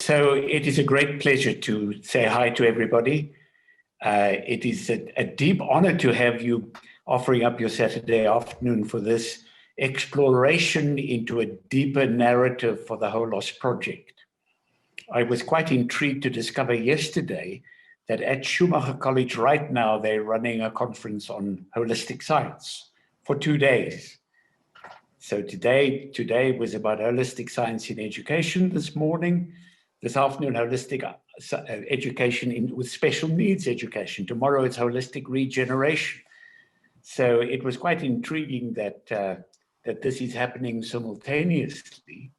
So it is a great pleasure to say hi to everybody. It is a deep honor to have you offering up your Saturday afternoon for this exploration into a deeper narrative for the Holos project. I was quite intrigued to discover yesterday that at Schumacher College right now, they're running a conference on holistic science for 2 days. So today was about holistic science in education this morning. This afternoon, holistic education with special needs education. Tomorrow, it's holistic regeneration. So it was quite intriguing that this is happening simultaneously.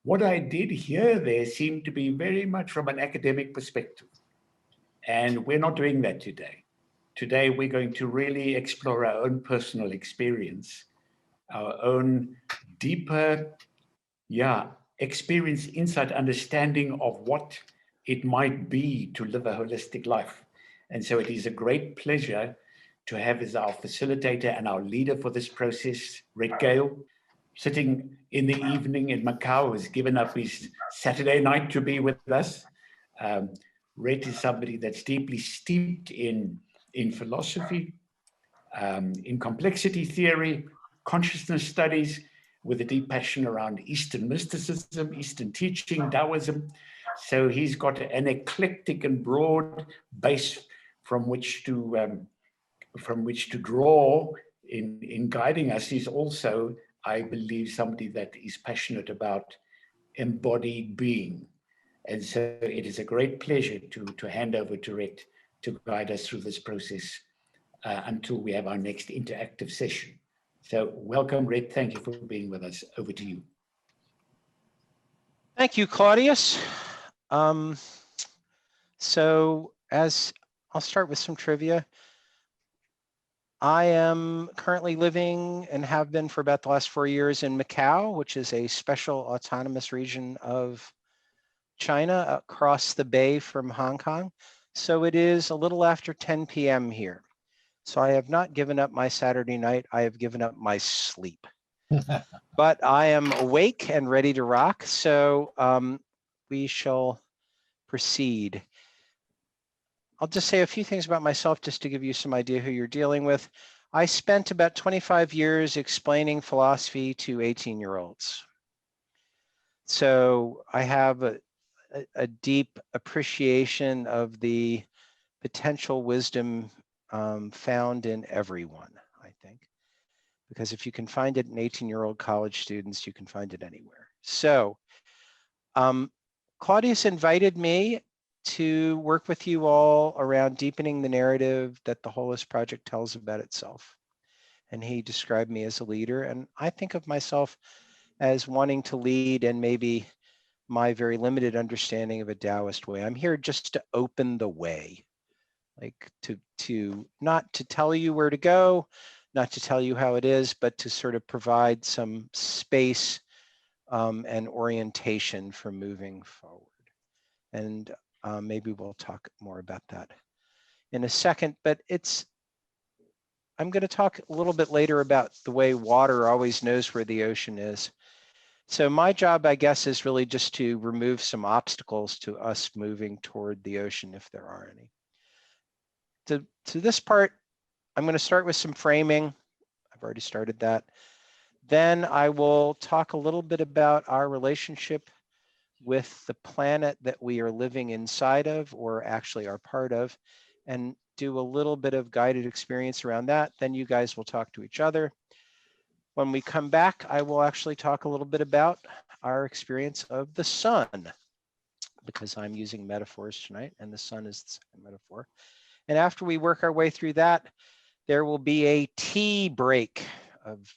What I did hear there seemed to be very much from an academic perspective. And we're not doing that today. Today, we're going to really explore our own personal experience, our own deeper, experience, insight, understanding of what it might be to live a holistic life. And so it is a great pleasure to have as our facilitator and our leader for this process, Red Gale, sitting in the evening in Macau, has given up his Saturday night to be with us. Red is somebody that's deeply steeped in philosophy, in complexity theory, consciousness studies, with a deep passion around Eastern mysticism, Eastern teaching, Taoism. So he's got an eclectic and broad base from which to draw in guiding us. He's also, I believe, somebody that is passionate about embodied being. And so it is a great pleasure to hand over to Red to guide us through this process until we have our next interactive session. So welcome, Red. Thank you for being with us. Over to you. Thank you, Claudius. So as I'll start with some trivia. I am currently living and have been for about the last 4 years in Macau, which is a special autonomous region of China across the bay from Hong Kong. So it is a little after 10 p.m. here. So I have not given up my Saturday night. I have given up my sleep. But I am awake and ready to rock. So we shall proceed. I'll just say a few things about myself just to give you some idea who you're dealing with. I spent about 25 years explaining philosophy to 18-year-olds. So I have a deep appreciation of the potential wisdom found in everyone, I think. Because if you can find it in 18-year-old college students, you can find it anywhere. So Claudius invited me to work with you all around deepening the narrative that the Holos Project tells about itself. And he described me as a leader. And I think of myself as wanting to lead in maybe my very limited understanding of a Taoist way. I'm here just to open the way, like to not to tell you where to go, not to tell you how it is, but to sort of provide some space and orientation for moving forward. And maybe we'll talk more about that in a second, but I'm going to talk a little bit later about the way water always knows where the ocean is. So my job, I guess, is really just to remove some obstacles to us moving toward the ocean, if there are any. To this part, I'm going to start with some framing. I've already started that. Then I will talk a little bit about our relationship with the planet that we are living inside of, or actually are part of, and do a little bit of guided experience around that. Then you guys will talk to each other. When we come back, I will actually talk a little bit about our experience of the sun, because I'm using metaphors tonight, and the sun is the metaphor. And after we work our way through that, there will be a tea break of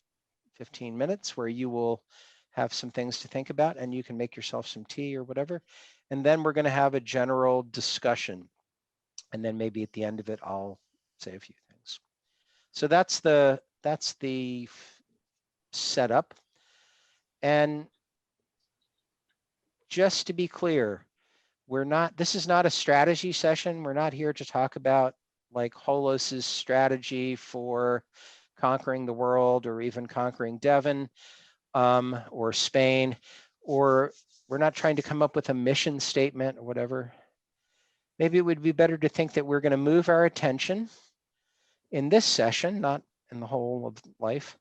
15 minutes where you will have some things to think about, and you can make yourself some tea or whatever. And then we're going to have a general discussion. And then maybe at the end of it, I'll say a few things. So that's the setup. And just to be clear, this is not a strategy session. We're not here to talk about like Holos's strategy for conquering the world, or even conquering Devon or Spain, or we're not trying to come up with a mission statement or whatever. Maybe it would be better to think that we're going to move our attention in this session, not in the whole of life,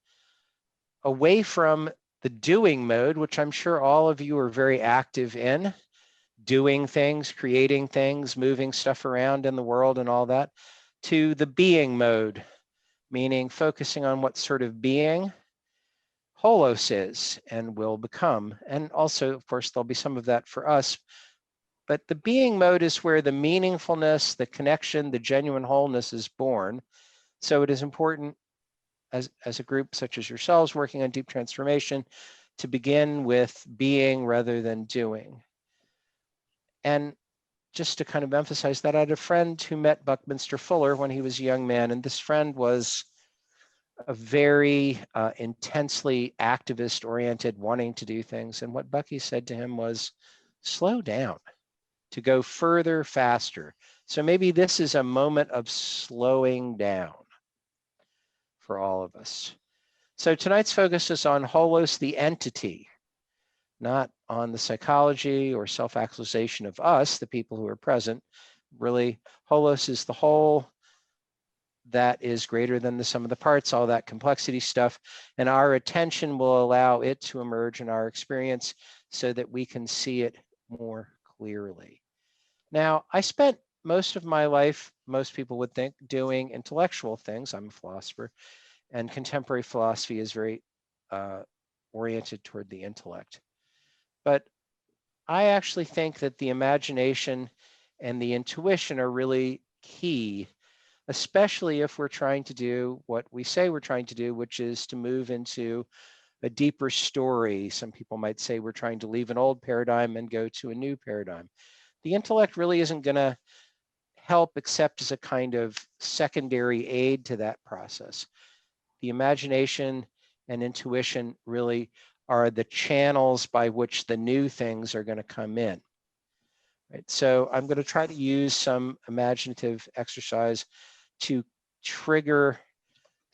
away from the doing mode, which I'm sure all of you are very active in, doing things, creating things, moving stuff around in the world and all that, to the being mode, meaning focusing on what sort of being Holos is and will become. And also, of course, there'll be some of that for us. But the being mode is where the meaningfulness, the connection, the genuine wholeness is born. So it is important as a group such as yourselves working on deep transformation to begin with being rather than doing. And just to kind of emphasize that, I had a friend who met Buckminster Fuller when he was a young man, and this friend was a very intensely activist-oriented, wanting to do things. And what Bucky said to him was, slow down, to go further, faster. So maybe this is a moment of slowing down for all of us. So tonight's focus is on Holos, the entity, not on the psychology or self-actualization of us, the people who are present. Really, Holos is the whole that is greater than the sum of the parts, all that complexity stuff. And our attention will allow it to emerge in our experience so that we can see it more clearly. Now, I spent most of my life, most people would think, doing intellectual things. I'm a philosopher, and contemporary philosophy is very oriented toward the intellect. But I actually think that the imagination and the intuition are really key, especially if we're trying to do what we say we're trying to do, which is to move into a deeper story. Some people might say we're trying to leave an old paradigm and go to a new paradigm. The intellect really isn't going to help except as a kind of secondary aid to that process. The imagination and intuition really are the channels by which the new things are going to come in. Right? So I'm going to try to use some imaginative exercise to trigger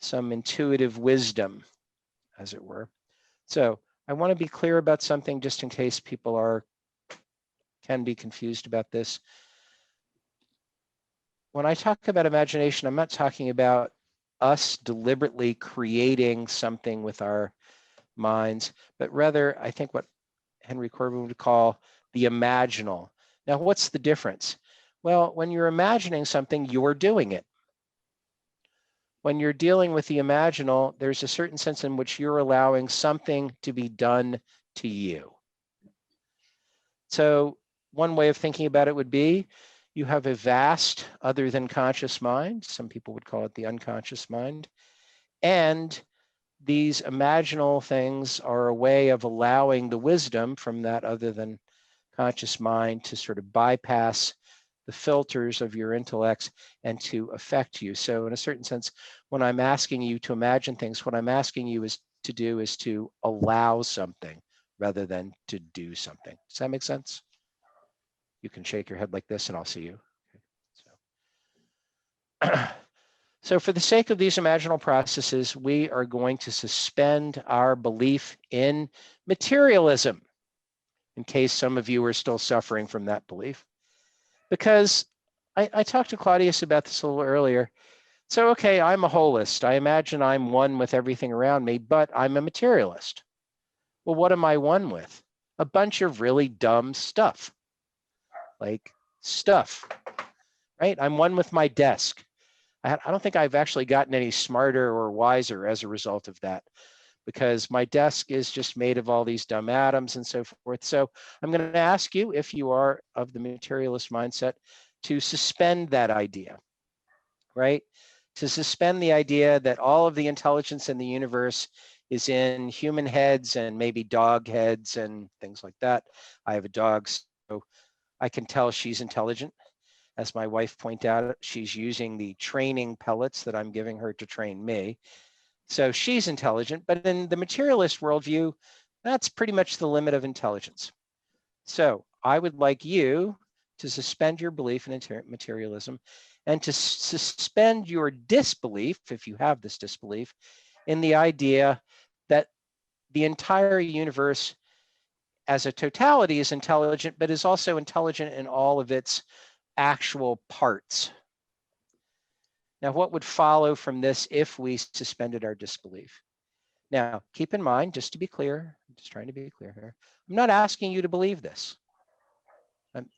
some intuitive wisdom, as it were. So I want to be clear about something just in case people can be confused about this. When I talk about imagination, I'm not talking about us deliberately creating something with our minds, but rather I think what Henry Corbin would call the imaginal. Now, what's the difference? Well, when you're imagining something, you're doing it. When you're dealing with the imaginal, there's a certain sense in which you're allowing something to be done to you. So one way of thinking about it would be, you have a vast other than conscious mind. Some people would call it the unconscious mind. And these imaginal things are a way of allowing the wisdom from that other than conscious mind to sort of bypass the filters of your intellects and to affect you. So in a certain sense, when I'm asking you to imagine things, what I'm asking you is to allow something rather than to do something. Does that make sense? You can shake your head like this and I'll see you. Okay. So for the sake of these imaginal processes, we are going to suspend our belief in materialism, in case some of you are still suffering from that belief. Because I talked to Claudius about this a little earlier. So, okay, I'm a holist. I imagine I'm one with everything around me, but I'm a materialist. Well, what am I one with? A bunch of really dumb stuff, like stuff, right? I'm one with my desk. I don't think I've actually gotten any smarter or wiser as a result of that, because my desk is just made of all these dumb atoms and so forth. So I'm going to ask you, if you are of the materialist mindset, to suspend that idea, right? To suspend the idea that all of the intelligence in the universe is in human heads and maybe dog heads and things like that. I have a dog, so I can tell she's intelligent. As my wife pointed out, she's using the training pellets that I'm giving her to train me. So she's intelligent, but in the materialist worldview, that's pretty much the limit of intelligence. So I would like you to suspend your belief in materialism and to suspend your disbelief, if you have this disbelief, in the idea that the entire universe as a totality is intelligent, but is also intelligent in all of its actual parts. Now, what would follow from this if we suspended our disbelief? Now, keep in mind, just to be clear, I'm just trying to be clear here, I'm not asking you to believe this.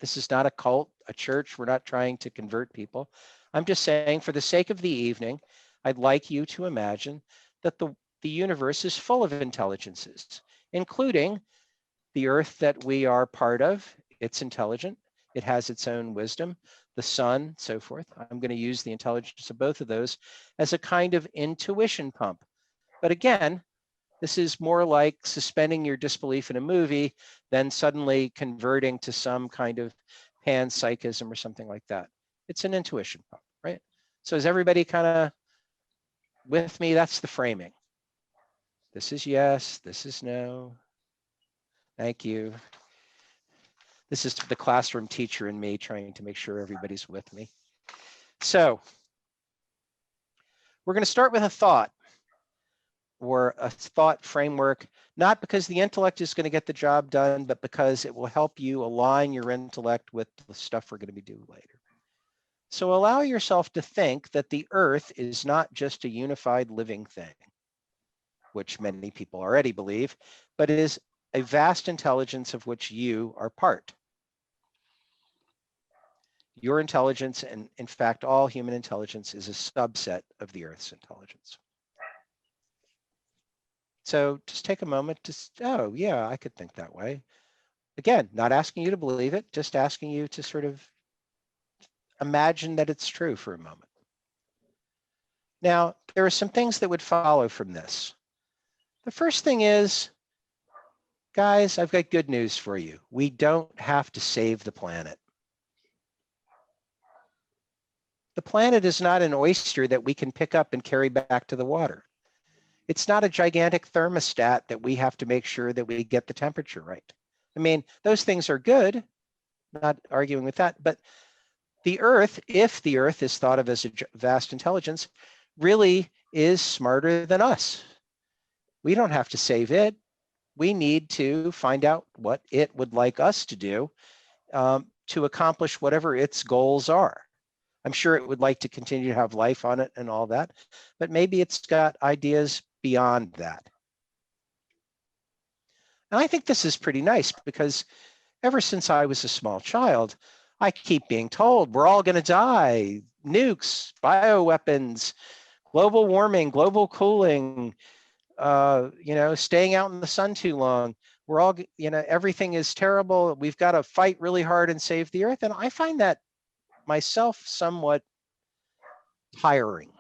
This is not a cult, a church. We're not trying to convert people. I'm just saying, for the sake of the evening, I'd like you to imagine that the universe is full of intelligences, including the earth that we are part of. It's intelligent. It has its own wisdom, the sun, so forth. I'm going to use the intelligence of both of those as a kind of intuition pump. But again, this is more like suspending your disbelief in a movie than suddenly converting to some kind of panpsychism or something like that. It's an intuition pump, right? So is everybody kind of with me? That's the framing. This is yes, this is no. Thank you. This is the classroom teacher in me trying to make sure everybody's with me. So we're going to start with a thought, or a thought framework, not because the intellect is going to get the job done, but because it will help you align your intellect with the stuff we're going to be doing later. So allow yourself to think that the earth is not just a unified living thing, which many people already believe, but it is a vast intelligence of which you are part. Your intelligence, and in fact, all human intelligence, is a subset of the Earth's intelligence. So just take a moment to, oh yeah, I could think that way. Again, not asking you to believe it, just asking you to sort of imagine that it's true for a moment. Now, there are some things that would follow from this. The first thing is, guys, I've got good news for you. We don't have to save the planet. The planet is not an oyster that we can pick up and carry back to the water. It's not a gigantic thermostat that we have to make sure that we get the temperature right. I mean, those things are good, not arguing with that, but the Earth, if the Earth is thought of as a vast intelligence, really is smarter than us. We don't have to save it. We need to find out what it would like us to do to accomplish whatever its goals are. I'm sure it would like to continue to have life on it and all that, but maybe it's got ideas beyond that. And I think this is pretty nice because ever since I was a small child, I keep being told we're all going to die, nukes, bioweapons, global warming, global cooling, staying out in the sun too long. We're all, everything is terrible. We've got to fight really hard and save the earth. And I find that myself somewhat tiring.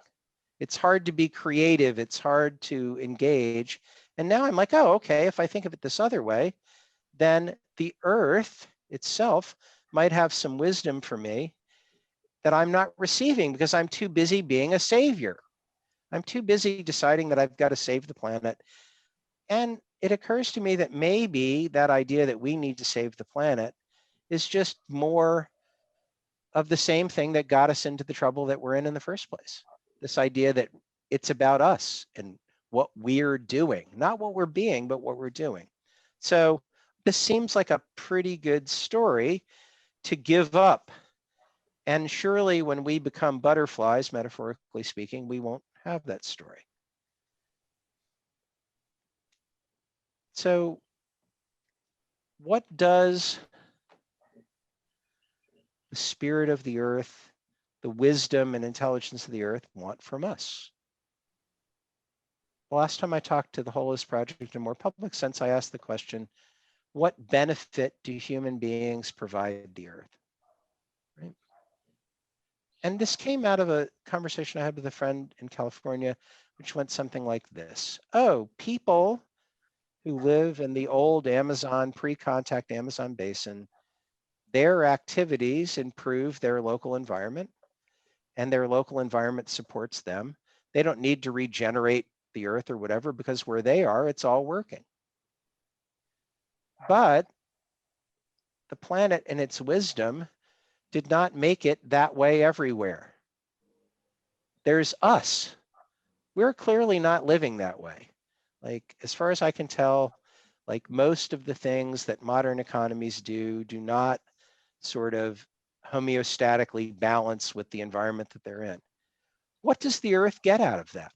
It's hard to be creative. It's hard to engage. And now I'm like, oh, okay, if I think of it this other way, then the earth itself might have some wisdom for me that I'm not receiving because I'm too busy being a savior. I'm too busy deciding that I've got to save the planet. And it occurs to me that maybe that idea that we need to save the planet is just more of the same thing that got us into the trouble that we're in the first place. This idea that it's about us and what we're doing, not what we're being, but what we're doing. So this seems like a pretty good story to give up. And surely when we become butterflies, metaphorically speaking, we won't have that story. So what does the spirit of the earth, the wisdom and intelligence of the earth want from us? The last time I talked to the Holos Project in a more public sense, I asked the question, what benefit do human beings provide the earth? Right? And this came out of a conversation I had with a friend in California, which went something like this. Oh, people who live in the old Amazon, pre-contact Amazon basin, their activities improve their local environment, and their local environment supports them. They don't need to regenerate the earth or whatever, because where they are, it's all working. But the planet in its wisdom did not make it that way everywhere. There's us. We're clearly not living that way. Like, as far as I can tell, like most of the things that modern economies do not sort of homeostatically balance with the environment that they're in. What does the earth get out of that?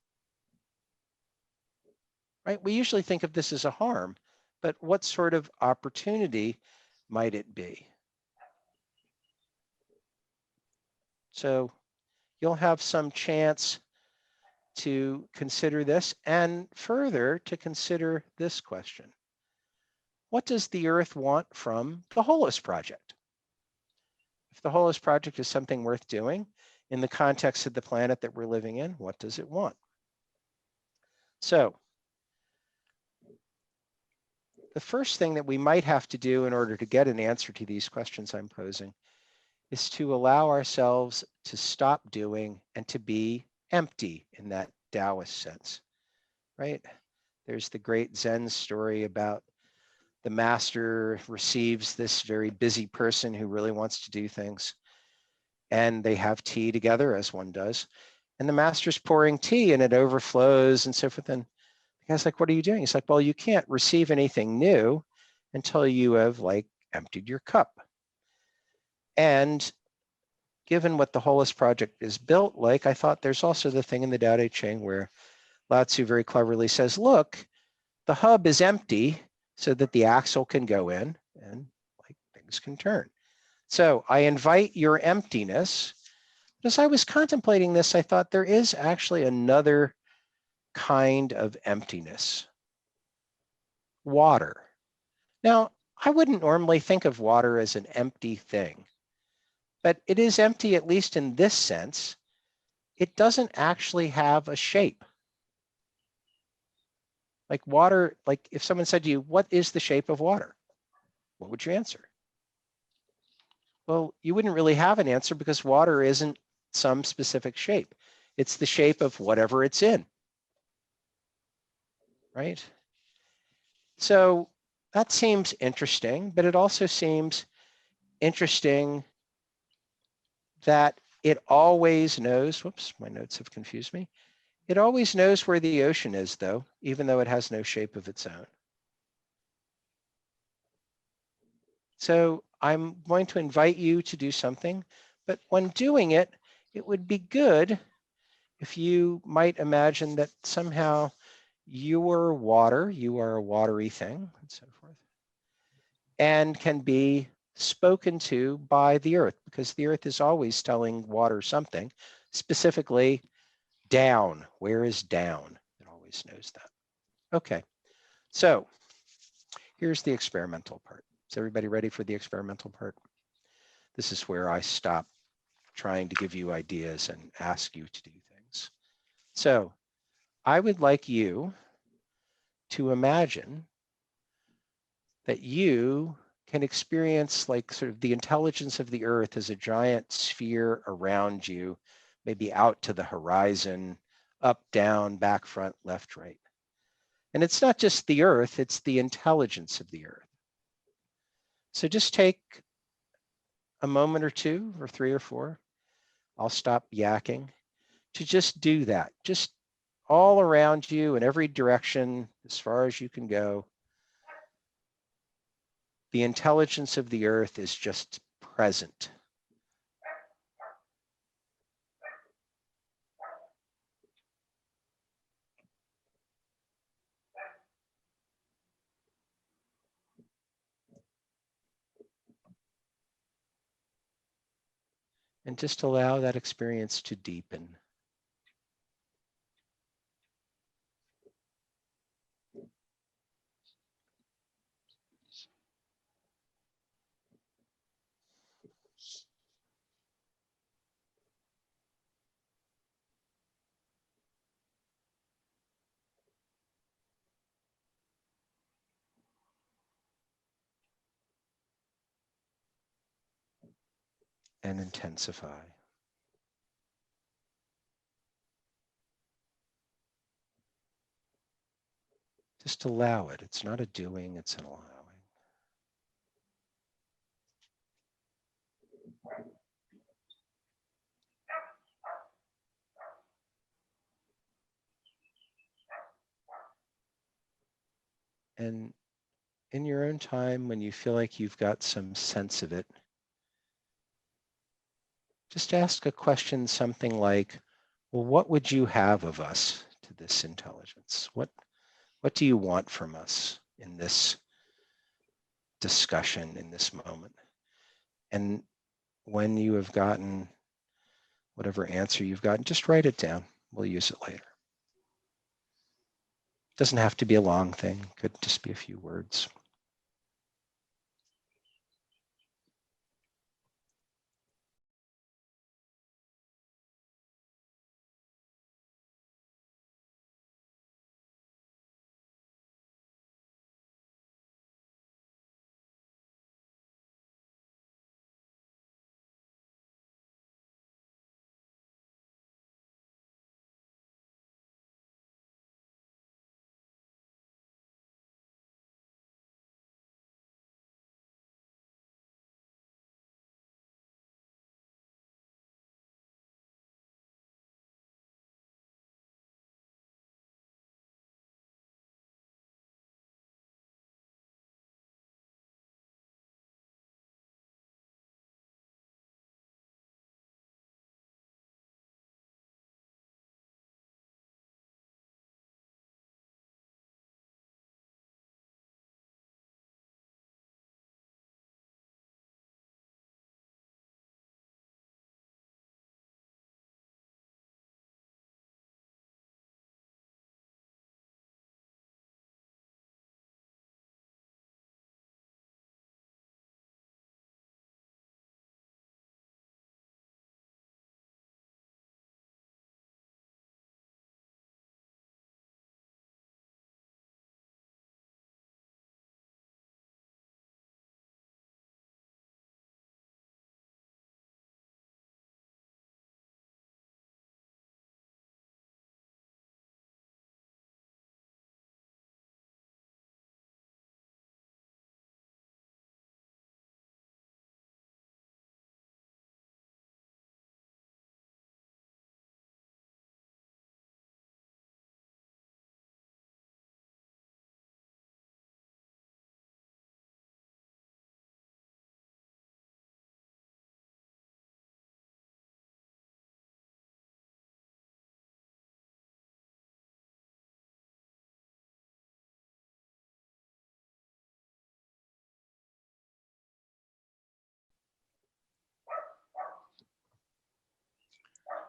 Right? We usually think of this as a harm, but what sort of opportunity might it be? So you'll have some chance to consider this, and further to consider this question. What does the earth want from the Holos project? If the Holos project is something worth doing in the context of the planet that we're living in, what does it want? So the first thing that we might have to do in order to get an answer to these questions I'm posing is to allow ourselves to stop doing and to be empty in that Taoist sense, right? There's the great Zen story about the master receives this very busy person who really wants to do things, and they have tea together, as one does, and the master's pouring tea and it overflows and so forth. And the guy's like, what are you doing? He's like, well, you can't receive anything new until you have like emptied your cup. And given what the Holos project is built like, I thought there's also the thing in the Tao Te Ching where Lao Tzu very cleverly says, look, the hub is empty so that the axle can go in and like things can turn. So I invite your emptiness. As I was contemplating this, I thought there is actually another kind of emptiness. Water. Now, I wouldn't normally think of water as an empty thing, but it is empty, at least in this sense. It doesn't actually have a shape. Like water, like if someone said to you, what is the shape of water? What would you answer? Well, you wouldn't really have an answer because water isn't some specific shape. It's the shape of whatever it's in, right? So that seems interesting, but it also seems interesting that it always knows, whoops, my notes have confused me. It always knows where the ocean is though, even though it has no shape of its own. So I'm going to invite you to do something, but when doing it, it would be good if you might imagine that somehow you are water, you are a watery thing, and so forth, and can be spoken to by the earth, because the earth is always telling water something, specifically down. Where is down? It always knows that. Okay, so here's the experimental part. Is everybody ready for the experimental part? This is where I stop trying to give you ideas and ask you to do things. So I would like you to imagine that you can experience like sort of the intelligence of the earth as a giant sphere around you, maybe out to the horizon, up, down, back, front, left, right. And it's not just the earth, it's the intelligence of the earth. So just take a moment or two or three or four. I'll stop yakking to just do that. Just all around you in every direction, as far as you can go. The intelligence of the earth is just present. And just allow that experience to deepen. And intensify. Just allow it. It's not a doing, it's an allowing. And in your own time, when you feel like you've got some sense of it, just ask a question, something like, well, what would you have of us to this intelligence? What do you want from us in this discussion, in this moment? And when you have gotten whatever answer you've gotten, just write it down. We'll use it later. Doesn't have to be a long thing. Could just be a few words.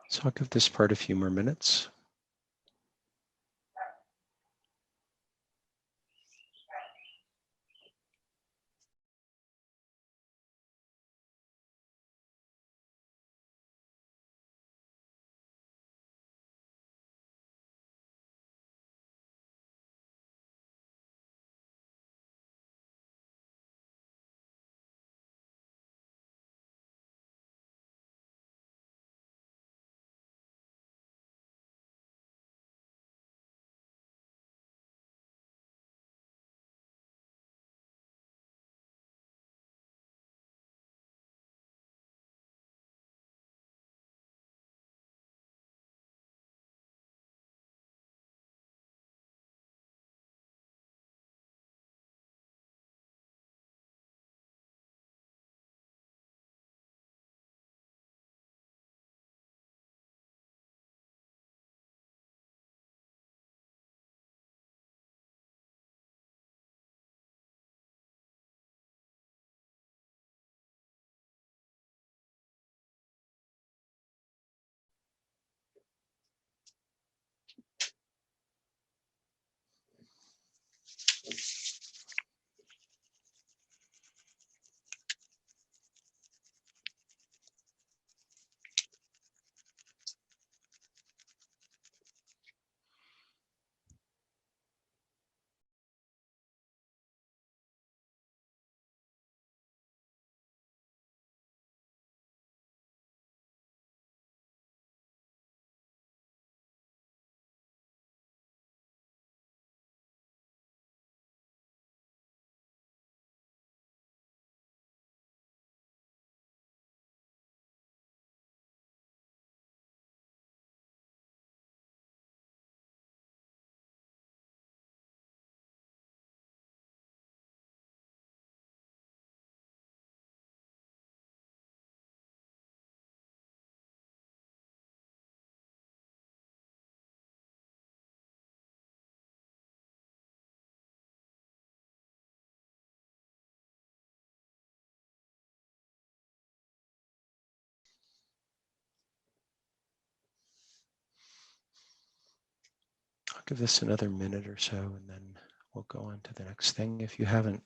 So I'll give this part a few more minutes. give this another minute or so, and then we'll go on to the next thing. If you haven't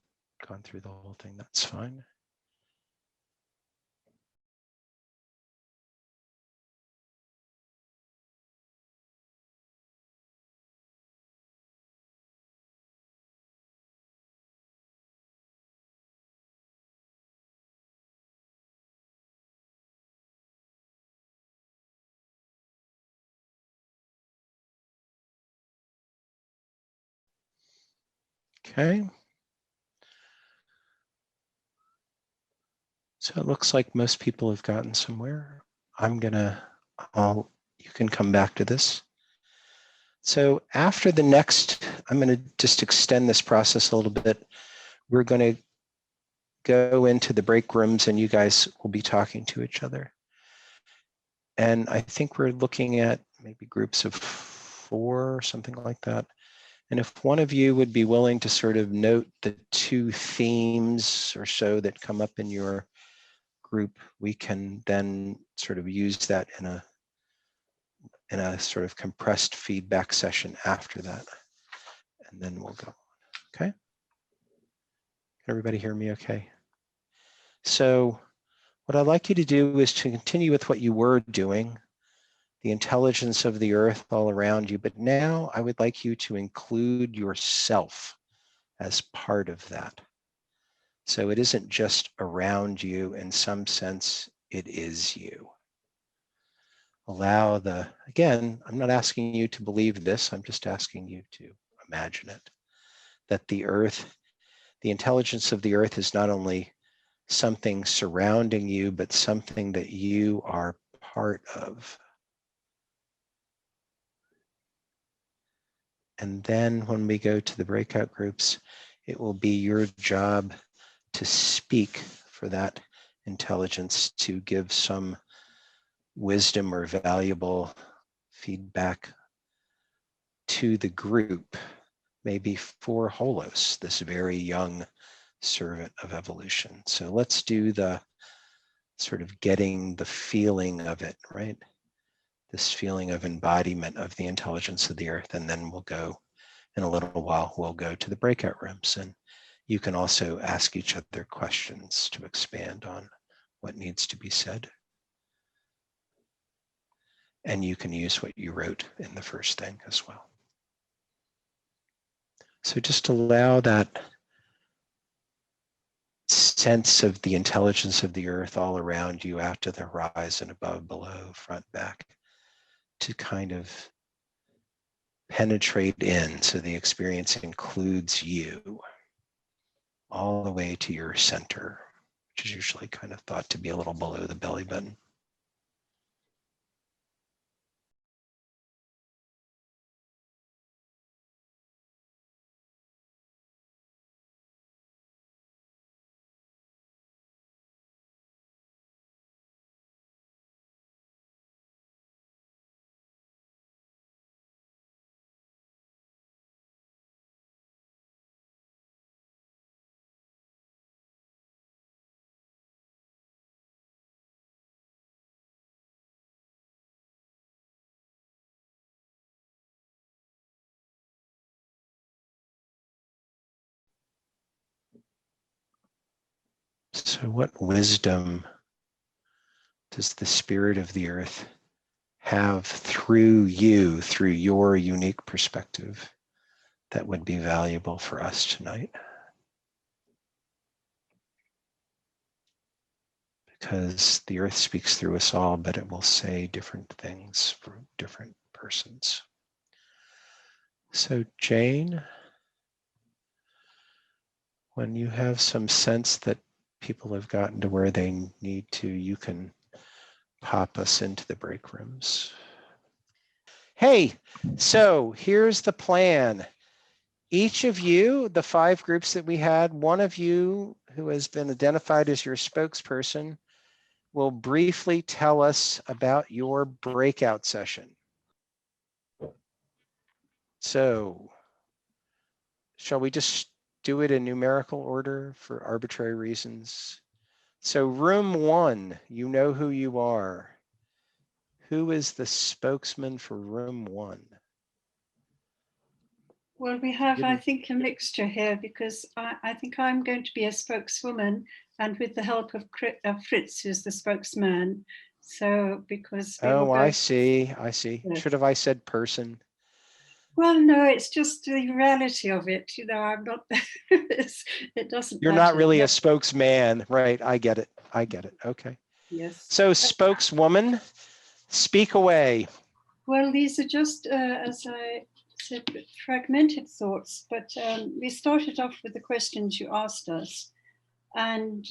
gone through the whole thing, that's fine. Okay. So it looks like most people have gotten somewhere. You can come back to this. So after the next, I'm going to just extend this process a little bit. We're going to go into the break rooms and you guys will be talking to each other. And I think we're looking at maybe groups of 4 or something like that. And if one of you would be willing to sort of note the 2 themes or so that come up in your group, we can then sort of use that in a sort of compressed feedback session after that. And then we'll go, okay? Can everybody hear me okay? So what I'd like you to do is to continue with what you were doing, the intelligence of the earth all around you, but now I would like you to include yourself as part of that. So it isn't just around you, in some sense, it is you. Again, I'm not asking you to believe this, I'm just asking you to imagine it, that the earth, the intelligence of the earth is not only something surrounding you, but something that you are part of. And then when we go to the breakout groups, it will be your job to speak for that intelligence, to give some wisdom or valuable feedback to the group, maybe for Holos, this very young servant of evolution. So let's do the sort of getting the feeling of it, right? This feeling of embodiment of the intelligence of the earth. And then we'll go, in a little while, we'll go to the breakout rooms. And you can also ask each other questions to expand on what needs to be said. And you can use what you wrote in the first thing as well. So just allow that sense of the intelligence of the earth all around you, out to the horizon, above, below, front, back, to kind of penetrate in, so the experience includes you all the way to your center, which is usually kind of thought to be a little below the belly button. So what wisdom does the spirit of the earth have through you, through your unique perspective, that would be valuable for us tonight? Because the earth speaks through us all, but it will say different things for different persons. So Jane, when you have some sense that people have gotten to where they need to, you can pop us into the break rooms. Hey, so here's the plan. Each of you, the 5 groups that we had, one of you who has been identified as your spokesperson will briefly tell us about your breakout session. So shall we just do it in numerical order for arbitrary reasons? So room 1, you know who you are. Who is the spokesman for room 1? Well, we have, I think, a mixture here, because I think I'm going to be a spokeswoman, and with the help of Fritz, who's the spokesman. So, because we Oh, will I both, see. I see. yes. Should have I said person? Well, no, it's just the reality of it. You know, I'm not, it doesn't You're matter. not really a spokesman, right? I get it. I get it. Okay. Yes. So spokeswoman, speak away. Well, these are just, as I said, fragmented thoughts, but we started off with the questions you asked us. And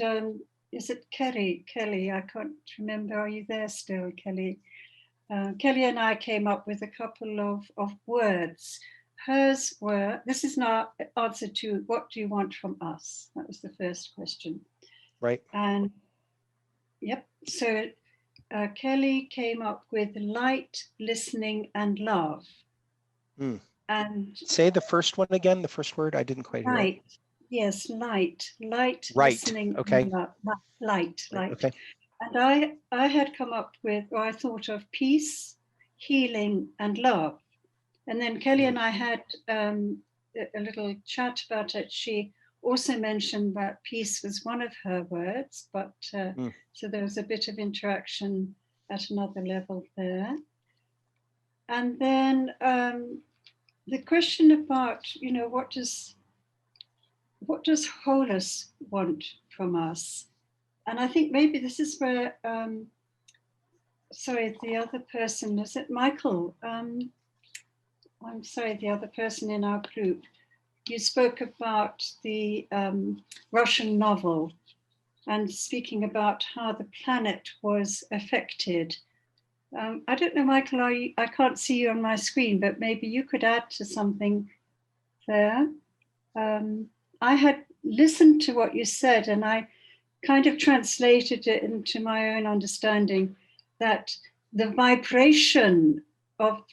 is it Kelly? Kelly, I can't remember. Are you there still, Kelly? Kelly and I came up with a couple of words. Hers were, this is now answer to what do you want from us? That was the first question. Right. And yep, so Kelly came up with light, listening, and love. Mm. And say the first one again, the first word. I didn't quite hear light, it. yes, light, Right. listening, Okay. and love. Light. Okay. And I had come up with, or I thought of peace, healing, and love. And then Kelly and I had a little chat about it. She also mentioned that peace was one of her words, but so there was a bit of interaction at another level there. And then the question about, you know, what does Holos want from us? And I think maybe this is where, sorry, the other person, is it Michael? I'm sorry, the other person in our group. You spoke about the Russian novel and speaking about how the planet was affected. I don't know, Michael, I can't see you on my screen, but maybe you could add to something there. I had listened to what you said, and I kind of translated it into my own understanding that the vibration of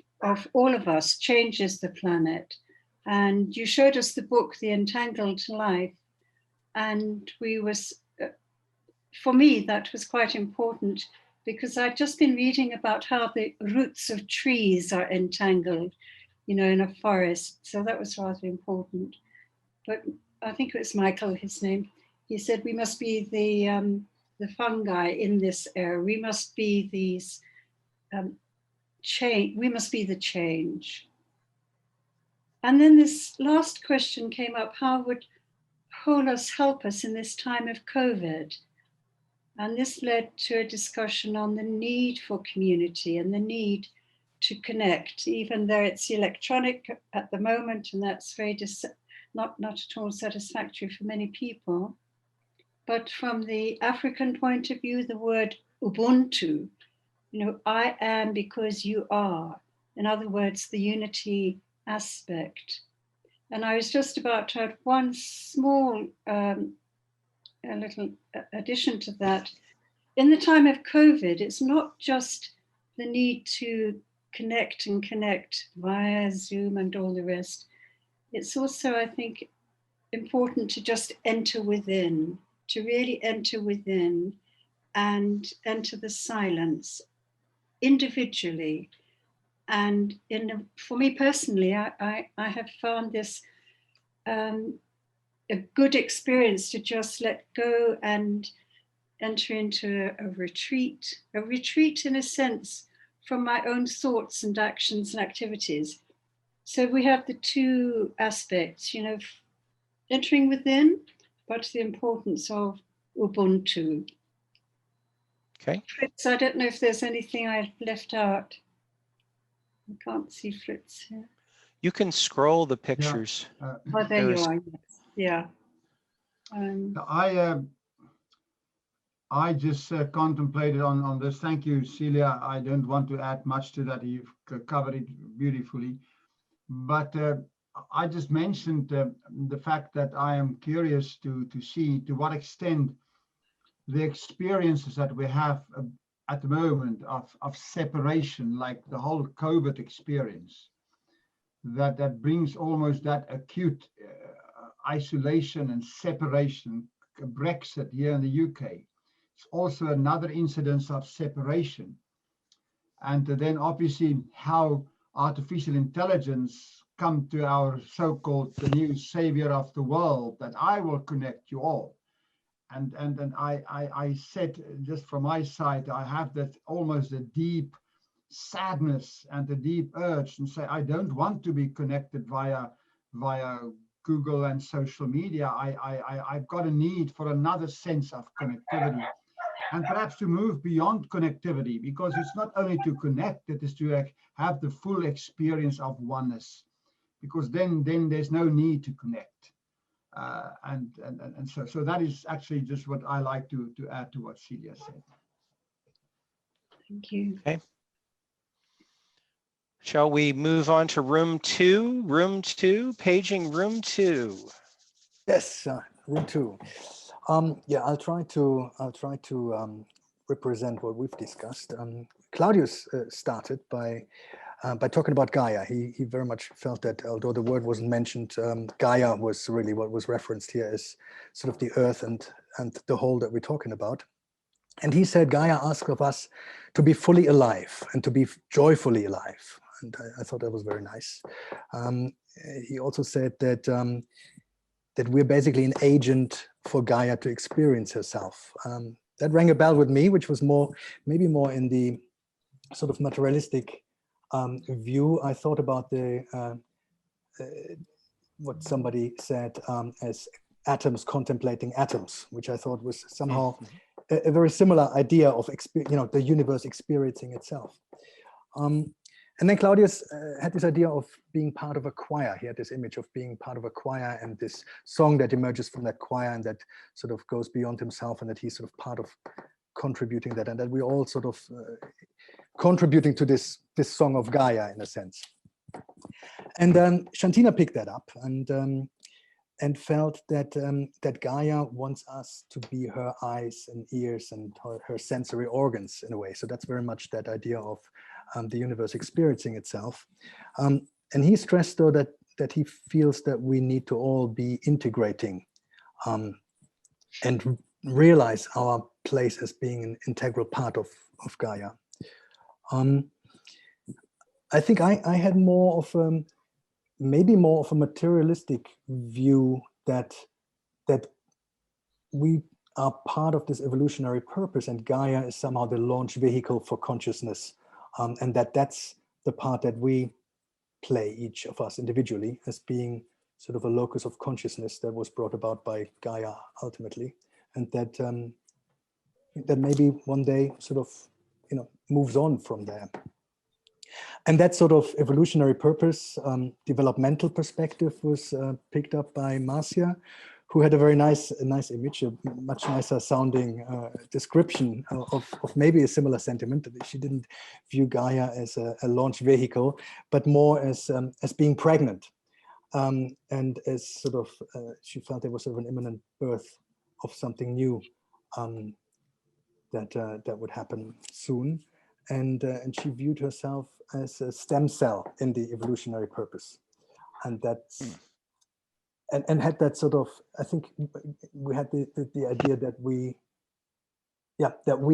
all of us changes the planet. And you showed us the book, The Entangled Life, and for me, that was quite important, because I'd just been reading about how the roots of trees are entangled, you know, in a forest. So that was rather important. But I think it was Michael, his name. He said we must be the fungi in this air. We must be these change. We must be the change. And then this last question came up: how would Holos help us in this time of COVID? And this led to a discussion on the need for community and the need to connect, even though it's electronic at the moment, and that's very not at all satisfactory for many people. But from the African point of view, the word Ubuntu, you know, I am because you are. In other words, the unity aspect. And I was just about to add one small, a little addition to that. In the time of COVID, it's not just the need to connect via Zoom and all the rest. It's also, I think, important to just enter within, to really enter within and enter the silence individually. And for me personally, I have found this a good experience to just let go and enter into a retreat in a sense from my own thoughts and actions and activities. So we have the two aspects, you know, entering within, but the importance of Ubuntu. Okay. Fritz, I don't know if there's anything I left out. I can't see Fritz here. You can scroll the pictures. Yeah. Oh, there you are. Yes. Yeah. I just contemplated on this. Thank you, Celia. I don't want to add much to that. You've covered it beautifully. But I just mentioned the fact that I am curious to see to what extent the experiences that we have at the moment of separation, like the whole COVID experience, that brings almost that acute isolation and separation, Brexit here in the UK. It's also another incidence of separation. And then obviously how artificial intelligence come to our so-called the new savior of the world, that I will connect you all. And I said, just from my side, I have that almost a deep sadness and a deep urge and say, I don't want to be connected via Google and social media. I've got a need for another sense of connectivity, and perhaps to move beyond connectivity, because it's not only to connect, it is to have the full experience of oneness, because then there's no need to connect. And so that is actually just what I like to add to what Celia said. Thank you. Okay. Shall we move on to room 2? Room 2, paging room 2. Yes, room 2. Yeah, I'll try to represent what we've discussed. Claudius started by talking about Gaia. He very much felt that, although the word wasn't mentioned, Gaia was really what was referenced here as sort of the earth and the whole that we're talking about. And he said Gaia asks of us to be fully alive and to be joyfully alive. And I thought that was very nice. He also said that that we're basically an agent for Gaia to experience herself. That rang a bell with me, which was maybe more in the sort of materialistic view. I thought about what somebody said as atoms contemplating atoms, which I thought was somehow a very similar idea of the universe experiencing itself. And then Claudius had this idea of being part of a choir. He had this image of being part of a choir and this song that emerges from that choir and that sort of goes beyond himself, and that he's sort of part of contributing that, and that we're all sort of contributing to this song of Gaia in a sense. And Shantina picked that up and felt that that Gaia wants us to be her eyes and ears and her sensory organs in a way. So that's very much that idea of the universe experiencing itself. And he stressed, though, that he feels that we need to all be integrating and realize our place as being an integral part of Gaia. I think I had more of maybe more of a materialistic view that we are part of this evolutionary purpose, and Gaia is somehow the launch vehicle for consciousness, and that's the part that we play, each of us individually, as being sort of a locus of consciousness that was brought about by Gaia ultimately, and that that maybe one day sort of moves on from there. And that sort of evolutionary purpose, developmental perspective was picked up by Marcia, who had a very nice image, a much nicer sounding description of maybe a similar sentiment. She didn't view Gaia as a launch vehicle, but more as being pregnant, and as sort of she felt there was sort of an imminent birth of something new that would happen soon. And she viewed herself as a stem cell in the evolutionary purpose, and that's and had that sort of, I think we had the idea that we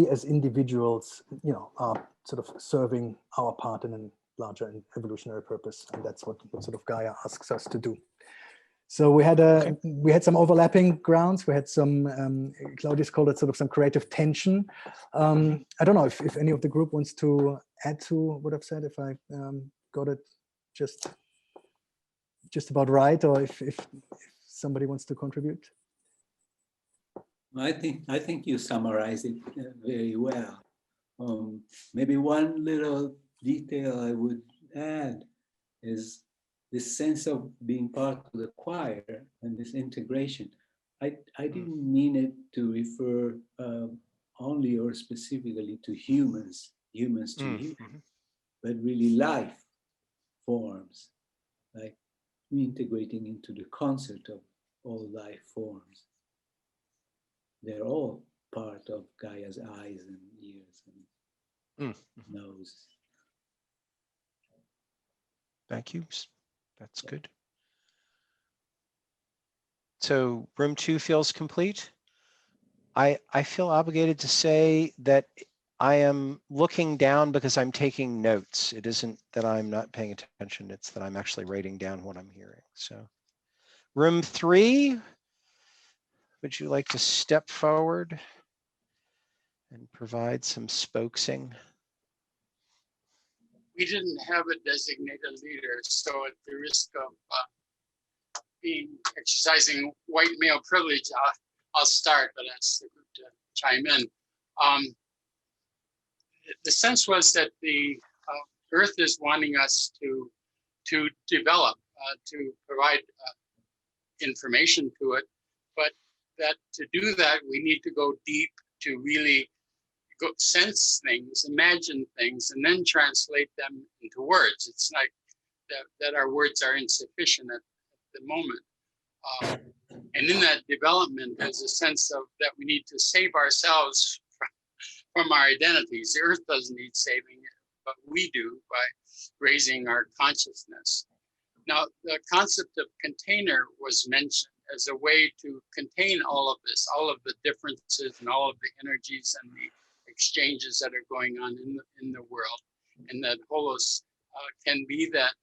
as individuals, are sort of serving our part in a larger evolutionary purpose, and that's what sort of Gaia asks us to do. So we had some overlapping grounds. We had some, Claudius called it sort of some creative tension. I don't know if any of the group wants to add to what I've said, if I got it just about right, or if somebody wants to contribute. I think you summarized it very well. Maybe one little detail I would add is this sense of being part of the choir and this integration. I didn't mean it to refer only or specifically to humans to humans, but really life forms, like integrating into the concept of all life forms. They're all part of Gaia's eyes and ears and nose. Thank you. That's good. So room 2 feels complete. I feel obligated to say that I am looking down because I'm taking notes. It isn't that I'm not paying attention, it's that I'm actually writing down what I'm hearing. So room 3, would you like to step forward and provide some spokesing? We didn't have a designated leader, so at the risk of exercising white male privilege, I'll start, but ask the group to chime in. The sense was that the Earth is wanting us to develop, to provide information to it, but that to do that, we need to go deep to really go sense things, imagine things, and then translate them into words. It's like that our words are insufficient at the moment. And in that development, there's a sense of that we need to save ourselves from our identities. The Earth doesn't need saving, but we do by raising our consciousness. Now, the concept of container was mentioned as a way to contain all of this, all of the differences and all of the energies and the exchanges that are going on in the world, and that Holos can be that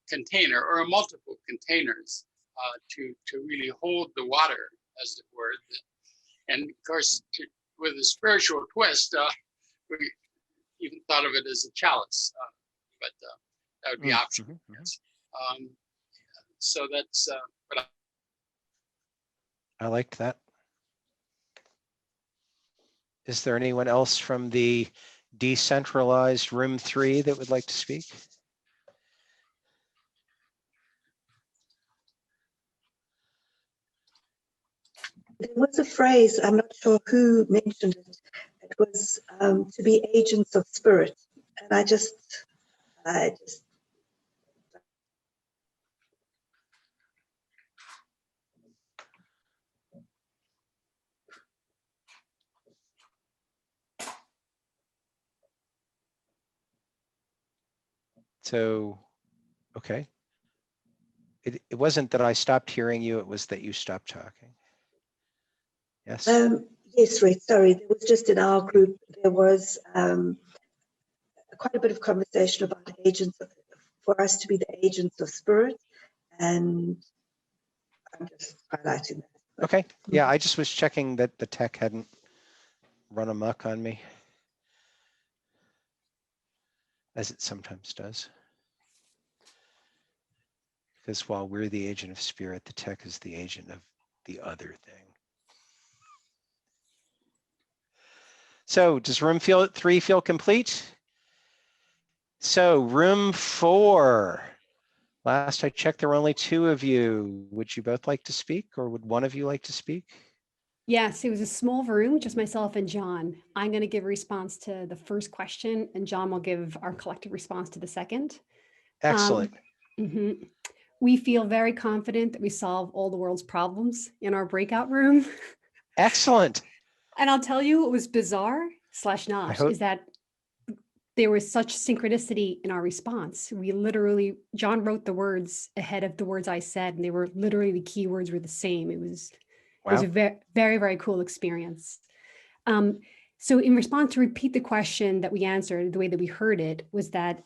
container or multiple containers to really hold the water, as it were. And of course, with a spiritual twist, we even thought of it as a chalice, but that would be optional. Yes. So that's what I liked that. Is there anyone else from the decentralized room 3 that would like to speak? There was a phrase, I'm not sure who mentioned it. It was to be agents of spirit. And I just So, okay. It wasn't that I stopped hearing you, it was that you stopped talking. Yes. yes, right. Sorry, there was just in our group, there was quite a bit of conversation about for us to be the agents of spirit. And I'm just highlighting that. Okay. Yeah, I just was checking that the tech hadn't run amok on me, as it sometimes does. Because while we're the agent of spirit, the tech is the agent of the other thing. So does room 3 feel complete? So room 4. Last I checked, there were only 2 of you. Would you both like to speak, or would one of you like to speak? Yes, it was a small room, just myself and John. I'm going to give a response to the first question, and John will give our collective response to the second. Excellent. We feel very confident that we solve all the world's problems in our breakout room. Excellent. And I'll tell you, what was bizarre / not is that there was such synchronicity in our response. We literally, John wrote the words ahead of the words I said, and they were literally, the key words were the same. It was a very, very cool experience. So in response, to repeat the question that we answered, the way that we heard it was that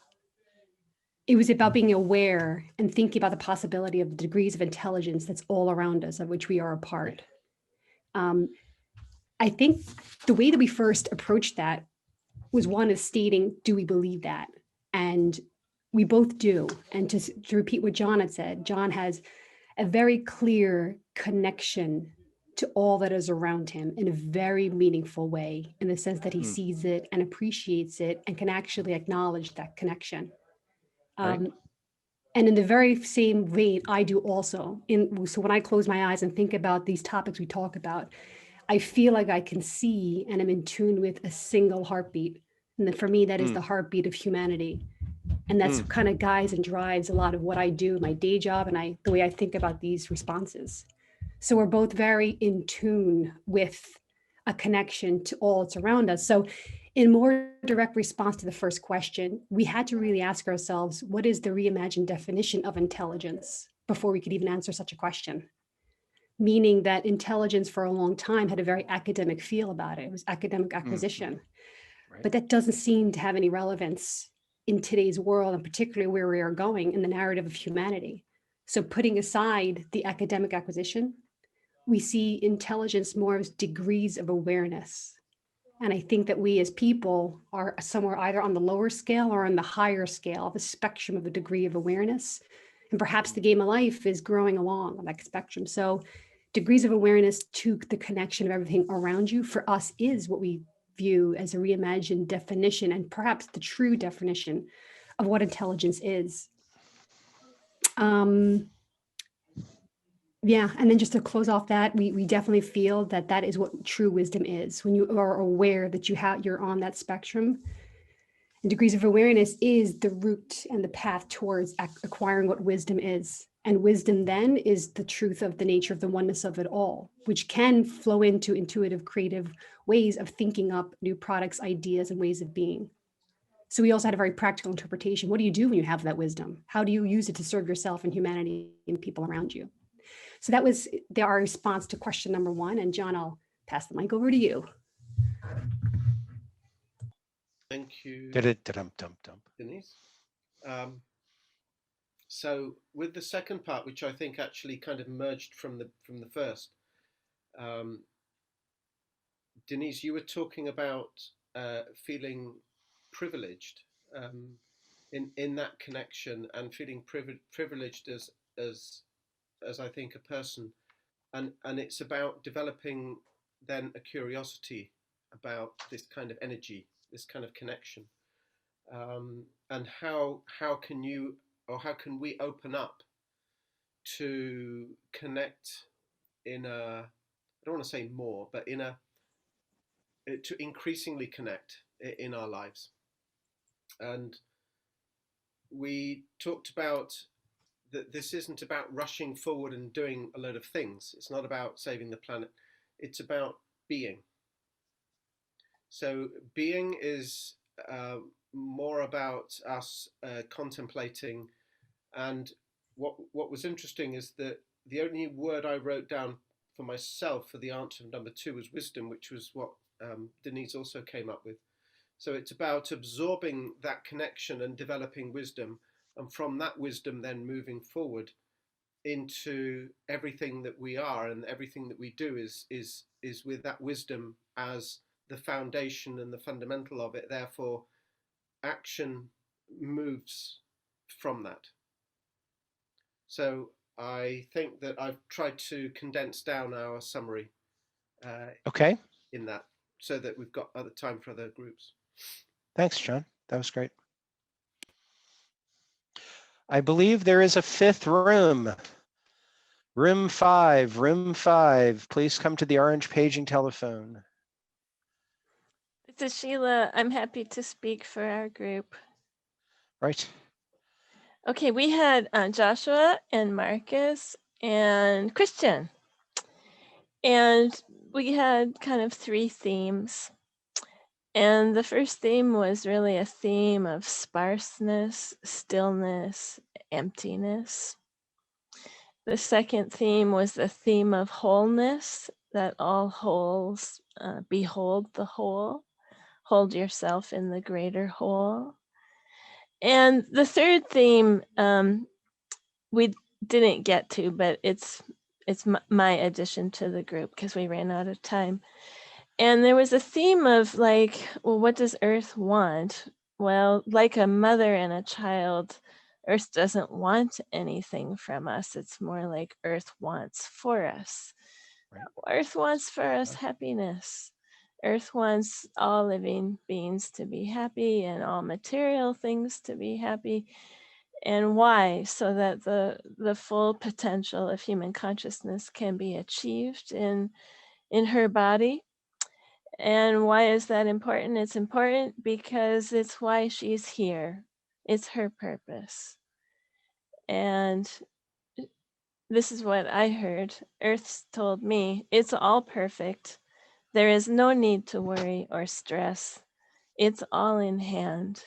it was about being aware and thinking about the possibility of the degrees of intelligence that's all around us, of which we are a part. I think the way that we first approached that was one of stating, do we believe that? And we both do. And to repeat what John had said, John has a very clear connection to all that is around him in a very meaningful way, in the sense that he sees it and appreciates it and can actually acknowledge that connection. And in the very same vein, I do also. So when I close my eyes and think about these topics we talk about, I feel like I can see and I'm in tune with a single heartbeat. And for me, that is the heartbeat of humanity. And that's kind of guides and drives a lot of what I do in my day job and the way I think about these responses. So we're both very in tune with a connection to all that's around us. So in more direct response to the first question, we had to really ask ourselves, what is the reimagined definition of intelligence before we could even answer such a question? Meaning that intelligence for a long time had a very academic feel about it. It was academic acquisition. but that doesn't seem to have any relevance in today's world, and particularly where we are going in the narrative of humanity. So putting aside the academic acquisition, we see intelligence more as degrees of awareness. And I think that we as people are somewhere either on the lower scale or on the higher scale, the spectrum of a degree of awareness. And perhaps the game of life is growing along on that spectrum. So degrees of awareness to the connection of everything around you for us is what we view as a reimagined definition, and perhaps the true definition of what intelligence is. Yeah, and then just to close off that, we definitely feel that that is what true wisdom is. When you are aware that you're on that spectrum, and degrees of awareness is the route and the path towards acquiring what wisdom is. And wisdom then is the truth of the nature of the oneness of it all, which can flow into intuitive, creative ways of thinking up new products, ideas, and ways of being. So we also had a very practical interpretation. What do you do when you have that wisdom? How do you use it to serve yourself and humanity and people around you? So that was our response to question number 1. And John, I'll pass the mic over to you. Thank you, Dum-dum-dum-dum. Denise. So with the second part, which I think actually kind of merged from the first, Denise, you were talking about feeling privileged in that connection, and feeling privileged as I think a person, and it's about developing then a curiosity about this kind of energy, this kind of connection, and how can you, or how can we open up to connect in a, I don't want to say more, but to increasingly connect in our lives. And we talked about that this isn't about rushing forward and doing a load of things. It's not about saving the planet. It's about being. So being is more about us contemplating. And what was interesting is that the only word I wrote down for myself for the answer of number 2 was wisdom, which was what Denise also came up with. So it's about absorbing that connection and developing wisdom, and from that wisdom then moving forward into everything that we are, and everything that we do is with that wisdom as the foundation and the fundamental of it. Therefore, action moves from that. So I think that I've tried to condense down our summary Okay, in that, so that we've got other time for other groups. thanks, John. That was great. I believe there is a 5th room. Room 5, please come to the orange paging telephone. This is Sheila. I'm happy to speak for our group. Right. Okay, we had Joshua and Marcus and Christian. And we had kind of 3 themes. And the first theme was really a theme of sparseness, stillness, emptiness. The second theme was the theme of wholeness, that all wholes behold the whole, hold yourself in the greater whole. And the third theme we didn't get to, but it's my addition to the group because we ran out of time. And there was a theme of like, well, what does Earth want? Well, like a mother and a child, Earth doesn't want anything from us. It's more like Earth wants for us. Right. Earth wants for us happiness. Earth wants all living beings to be happy and all material things to be happy. And why? So that the full potential of human consciousness can be achieved in her body. And why is that important? It's important because it's why she's here. It's her purpose. And this is what I heard. Earth told me, it's all perfect. There is no need to worry or stress. It's all in hand.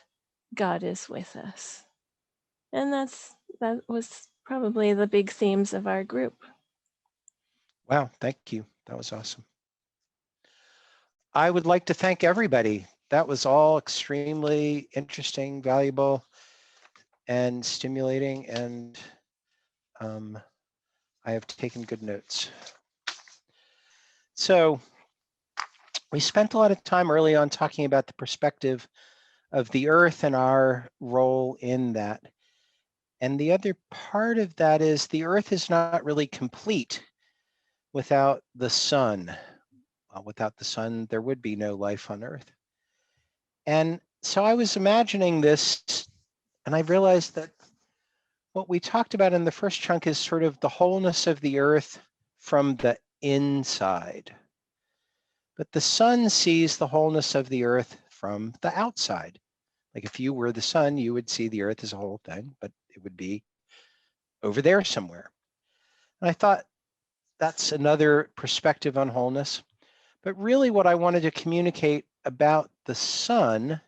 God is with us. And that was probably the big themes of our group. Wow, thank you. That was awesome. I would like to thank everybody that was all extremely interesting, valuable, and stimulating, and I have taken good notes. So we spent a lot of time early on talking about the perspective of the earth and our role in that. And the other part of that is the earth is not really complete without the sun. Without the sun, there would be no life on earth. And so I was imagining this, and I realized that what we talked about in the first chunk is sort of the wholeness of the earth from the inside. But the sun sees the wholeness of the earth from the outside. Like if you were the sun, you would see the earth as a whole thing, but it would be over there somewhere. And I thought that's another perspective on wholeness. But really what I wanted to communicate about the sun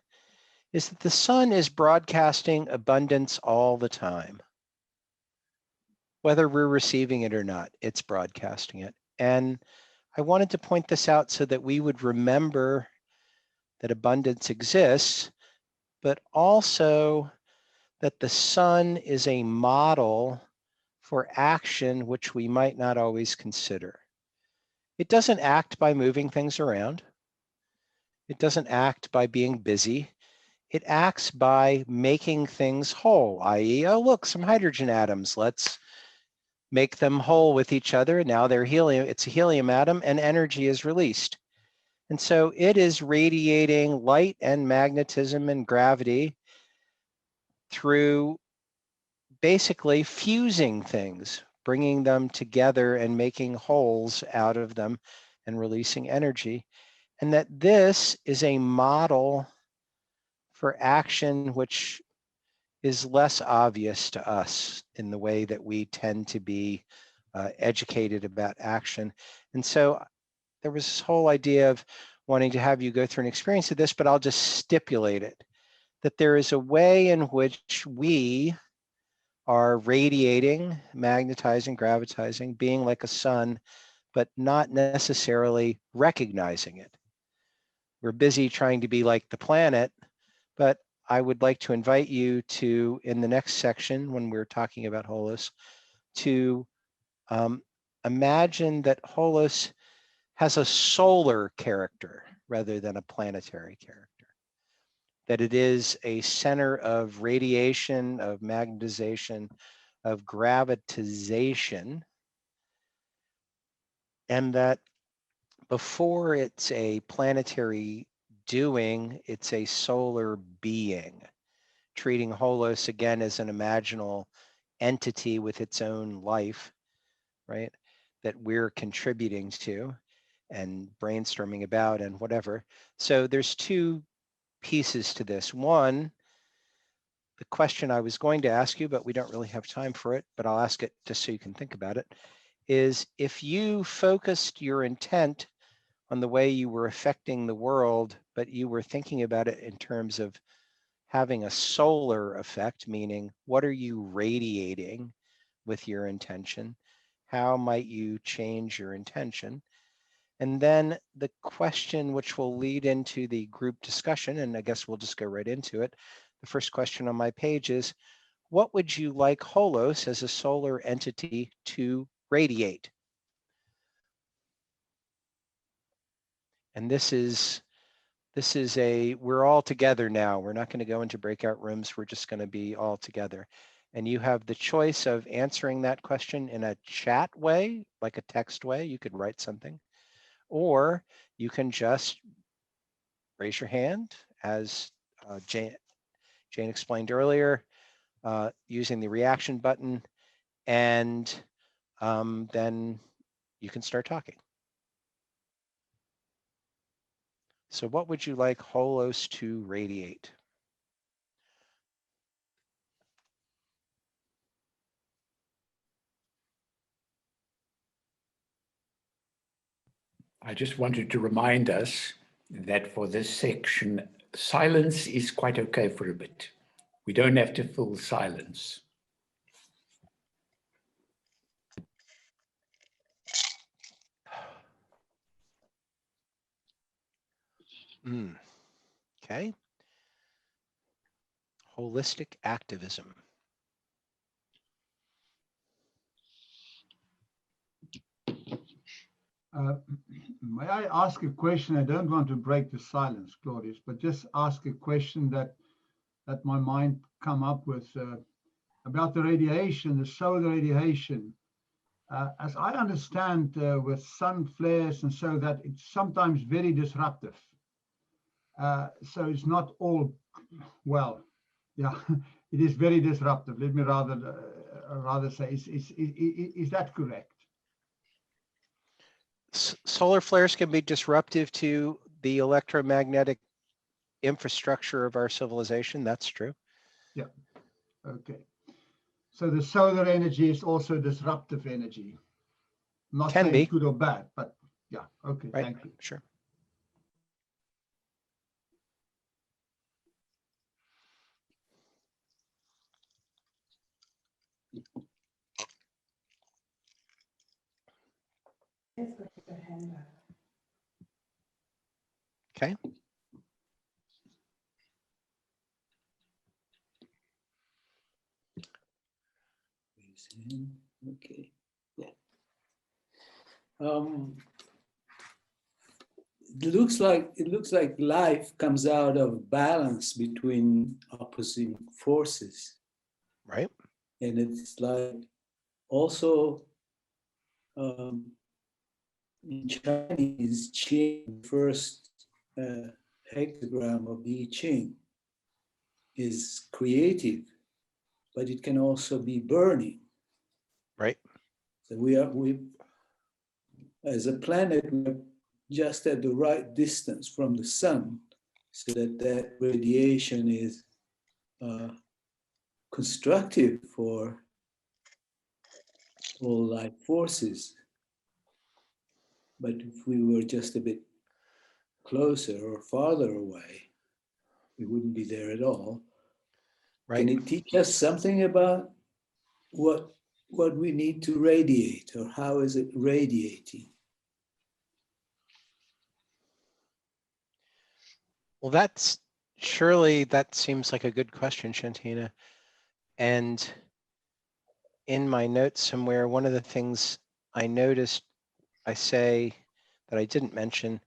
is that the sun is broadcasting abundance all the time. Whether we're receiving it or not, it's broadcasting it. And I wanted to point this out so that we would remember that abundance exists, but also that the sun is a model for action which we might not always consider. It doesn't act by moving things around. It doesn't act by being busy. It acts by making things whole, i.e., oh, look, some hydrogen atoms. Let's make them whole with each other. Now they're helium. It's a helium atom and energy is released. And so it is radiating light and magnetism and gravity through basically fusing things, bringing them together and making wholes out of them and releasing energy. And that this is a model for action which is less obvious to us in the way that we tend to be educated about action. And so there was this whole idea of wanting to have you go through an experience of this, but I'll just stipulate it, that there is a way in which we are radiating, magnetizing, gravitizing, being like a sun, but not necessarily recognizing it. We're busy trying to be like the planet, but I would like to invite you to, in the next section, when we're talking about Holos, to imagine that Holos has a solar character rather than a planetary character, that it is a center of radiation, of magnetization, of gravitization, and that before it's a planetary doing, it's a solar being, treating Holos again as an imaginal entity with its own life, right, that we're contributing to and brainstorming about and whatever. So there's two pieces to this. One, the question I was going to ask you, but we don't really have time for it, but I'll ask it just so you can think about it, is if you focused your intent on the way you were affecting the world, but you were thinking about it in terms of having a solar effect, meaning what are you radiating with your intention? How might you change your intention? And then the question which will lead into the group discussion, and I guess we'll just go right into it. The first question on my page is, what would you like Holos as a solar entity to radiate? And this is we're all together now. We're not going to go into breakout rooms. We're just going to be all together. And you have the choice of answering that question in a chat way, like a text way. You could write something, or you can just raise your hand, as Jane explained earlier, using the reaction button, and then you can start talking. So what would you like Holos to radiate? I just wanted to remind us that for this section, silence is quite okay for a bit. We don't have to fill silence. Okay. Holistic activism. May I ask a question? I don't want to break the silence, Claudius, but just ask a question that my mind come up with about the radiation, the solar radiation. As I understand, with sun flares and so that it's sometimes very disruptive. So it's not all well. Yeah, it is very disruptive. Let me rather say, is that correct? Solar flares can be disruptive to the electromagnetic infrastructure of our civilization. That's true. Yeah. Okay. So the solar energy is also disruptive energy. Not Can saying be. it's good or bad, but yeah. Okay. Right. Thank you. Sure. Okay. Okay. Yeah. It looks like life comes out of balance between opposing forces. Right. And it's like also in Chinese Qing, first hexagram of the I Ching is creative, but it can also be burning. Right. So we as a planet, we're just at the right distance from the sun so that radiation is constructive for all life forces. But if we were just a bit closer or farther away, we wouldn't be there at all. Right. Can it teach us something about what we need to radiate, or how is it radiating? Well, that seems like a good question, Shantina. And in my notes somewhere, one of the things I noticed I say that I didn't mention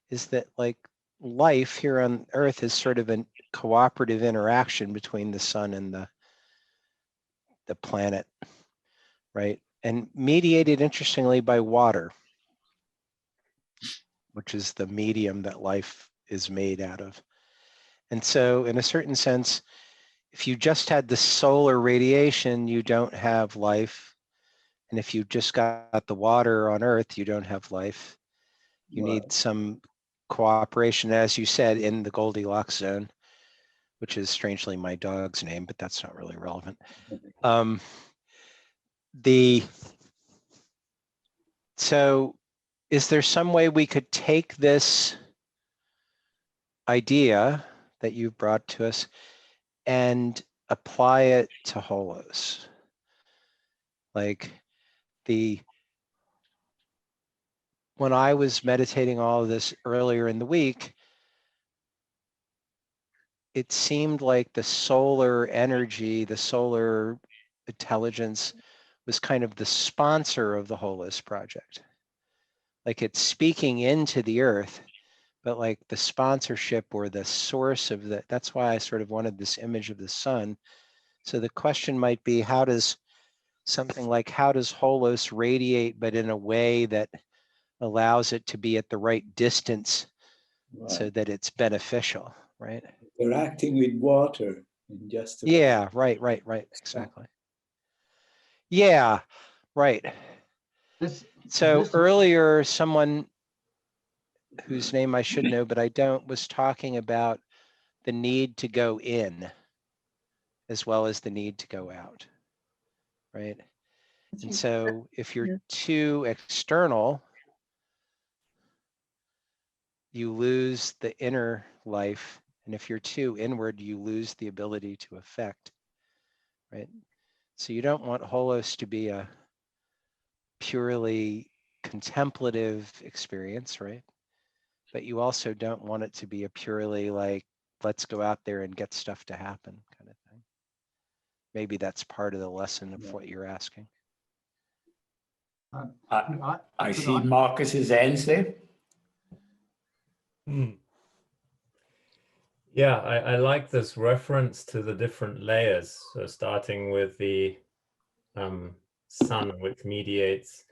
is that like life here on Earth is sort of a cooperative interaction between the sun and the planet, right? And mediated, interestingly, by water, which is the medium that life is made out of. And so in a certain sense, if you just had the solar radiation, you don't have life. And if you just got the water on Earth, you don't have life. You need some cooperation, as you said, in the Goldilocks zone, which is strangely my dog's name, but that's not really relevant. So is there some way we could take this idea that you've brought to us and apply it to Holos? Like when I was meditating all of this earlier in the week, it seemed like the solar energy, the solar intelligence was kind of the sponsor of the Holos project. Like it's speaking into the earth, but like the sponsorship or the source of that's why I sort of wanted this image of the sun. So the question might be, how does Holos radiate, but in a way that allows it to be at the right distance so that it's beneficial, right? Interacting with water in just Yeah, right, exactly. Yeah, right. So earlier, someone whose name I should know, but I don't, was talking about the need to go in as well as the need to go out, right? And so if you're too external, you lose the inner life. And if you're too inward, you lose the ability to affect, right? So you don't want Holos to be a purely contemplative experience, right? But you also don't want it to be a purely like let's go out there and get stuff to happen kind of thing. Maybe that's part of the lesson of what you're asking. I see Marcus's hands there. Yeah, I like this reference to the different layers. So starting with the sun, which mediates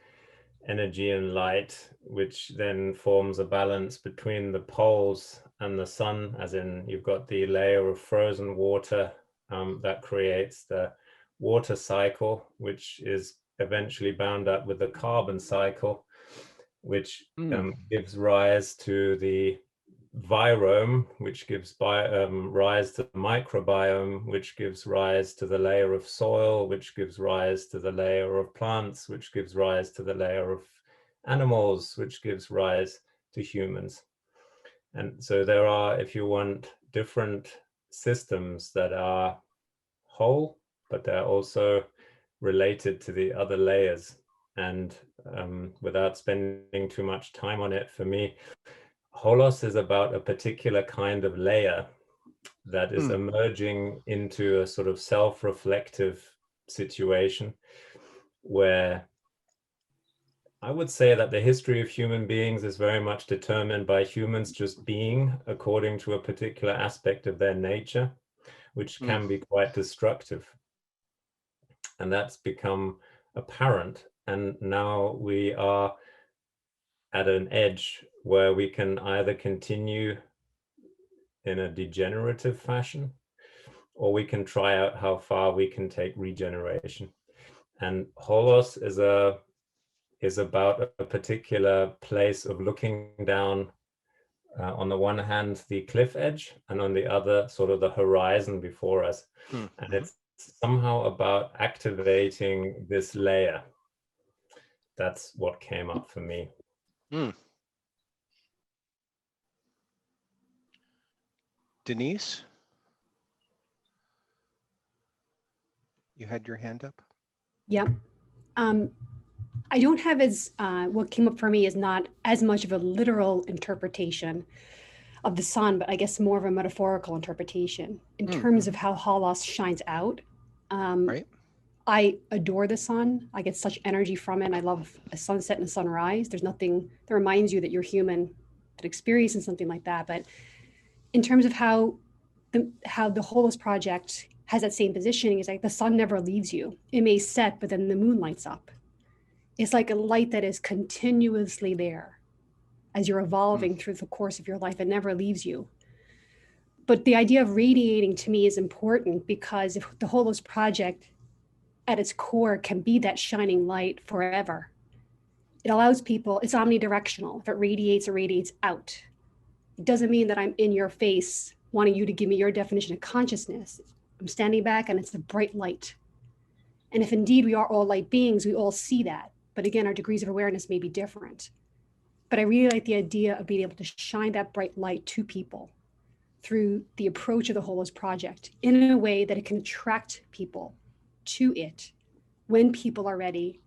energy and light, which then forms a balance between the poles and the sun, as in you've got the layer of frozen water that creates the water cycle, which is eventually bound up with the carbon cycle, which gives rise to the virome, which gives rise to the microbiome, which gives rise to the layer of soil, which gives rise to the layer of plants, which gives rise to the layer of animals, which gives rise to humans. And so there are, if you want, different systems that are whole, but they're also related to the other layers. And without spending too much time on it, for me, Holos is about a particular kind of layer that is emerging into a sort of self-reflective situation where I would say that the history of human beings is very much determined by humans just being according to a particular aspect of their nature, which can be quite destructive. And that's become apparent. And now we are at an edge where we can either continue in a degenerative fashion, or we can try out how far we can take regeneration. And Holos is about a particular place of looking down, on the one hand, the cliff edge, and on the other, sort of the horizon before us. And it's somehow about activating this layer. That's what came up for me. Denise, you had your hand up? Yep. I don't have what came up for me is not as much of a literal interpretation of the sun, but I guess more of a metaphorical interpretation in terms of how Holos shines out. Right. I adore the sun. I get such energy from it. I love a sunset and a sunrise. There's nothing that reminds you that you're human that experiences something like that. But in terms of how the Holos project has that same positioning, is like the sun never leaves you. It may set, but then the moon lights up. It's like a light that is continuously there as you're evolving through the course of your life. It never leaves you. But the idea of radiating to me is important, because if the Holos project at its core can be that shining light forever, it allows people, it's omnidirectional. If it radiates out. It doesn't mean that I'm in your face wanting you to give me your definition of consciousness. I'm standing back and it's a bright light. And if indeed we are all light beings, we all see that. But again, our degrees of awareness may be different. But I really like the idea of being able to shine that bright light to people through the approach of the Holos project in a way that it can attract people to it when people are ready,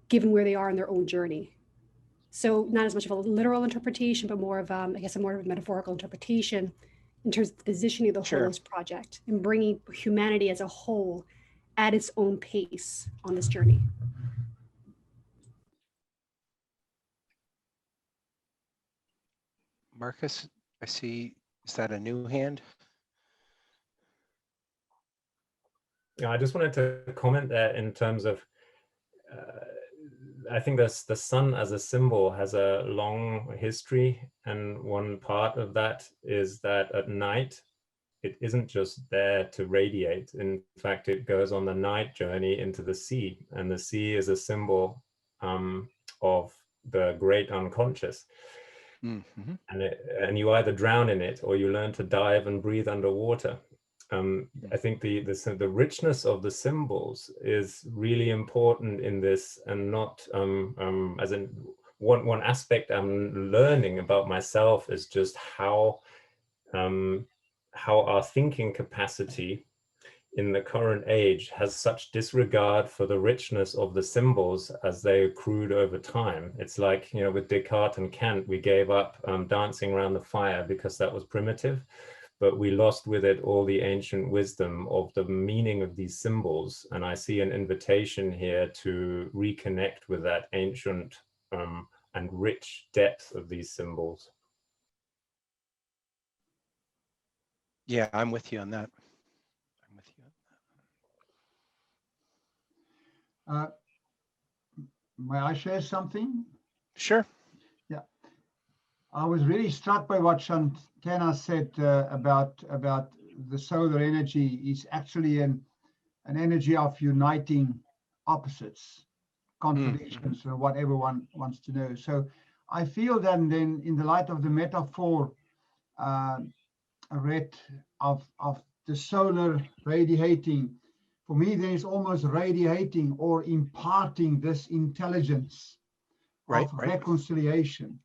given where they are in their own journey. So not as much of a literal interpretation, but more of, I guess, a more of a metaphorical interpretation in terms of the positioning of the Holos project and bringing humanity as a whole at its own pace on this journey. Marcus, I see, is that a new hand? Yeah, I just wanted to comment there in terms of, I think the sun as a symbol has a long history, and one part of that is that at night, it isn't just there to radiate. In fact, it goes on the night journey into the sea, and the sea is a symbol of the great unconscious. And you either drown in it or you learn to dive and breathe underwater. I think the richness of the symbols is really important in this, and not as in one aspect I'm learning about myself is just how our thinking capacity in the current age has such disregard for the richness of the symbols as they accrued over time. It's like, with Descartes and Kant, we gave up dancing around the fire because that was primitive. but we lost with it all the ancient wisdom of the meaning of these symbols. And I see an invitation here to reconnect with that ancient and rich depth of these symbols. Yeah, I'm with you on that. I'm with you on that. May I share something? Sure. Yeah. I was really struck by what Shantana said about the solar energy is actually an energy of uniting opposites, contradictions, or what everyone wants to know. So I feel then in the light of the metaphor I read of the solar radiating, for me then it's almost radiating or imparting this intelligence of reconciliation,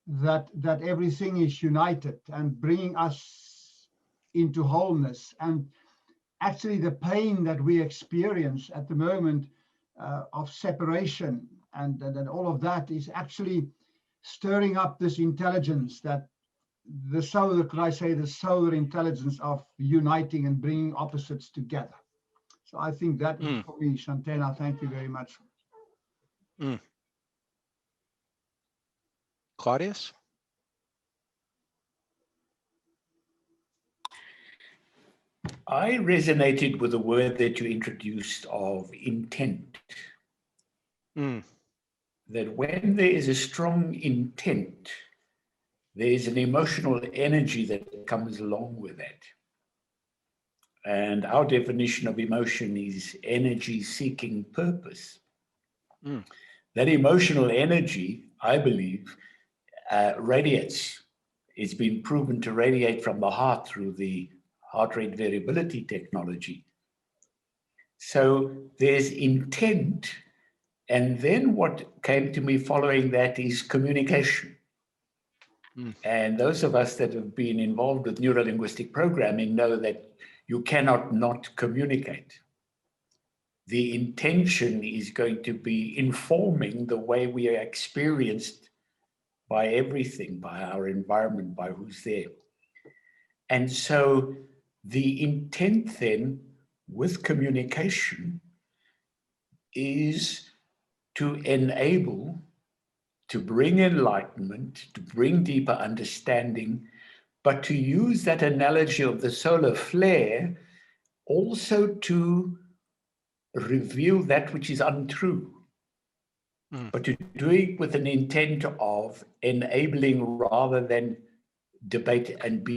that everything is united and bringing us into wholeness. And actually the pain that we experience at the moment of separation and all of that is actually stirring up this intelligence, that the solar, could I say, the solar intelligence of uniting and bringing opposites together. So I think that is for me. Shantana, thank you very much. Claudius? I resonated with the word that you introduced of intent. That when there is a strong intent, there is an emotional energy that comes along with that. And our definition of emotion is energy seeking purpose. That emotional energy, I believe, radiates. It's been proven to radiate from the heart through the heart rate variability technology. So there's intent. And then what came to me following that is communication. And those of us that have been involved with neurolinguistic programming know that you cannot not communicate. The intention is going to be informing the way we are experienced by everything, by our environment, by who's there. And so the intent then with communication is to enable, to bring enlightenment, to bring deeper understanding, but to use that analogy of the solar flare also to reveal that which is untrue, but to do it with an intent of enabling rather than debate and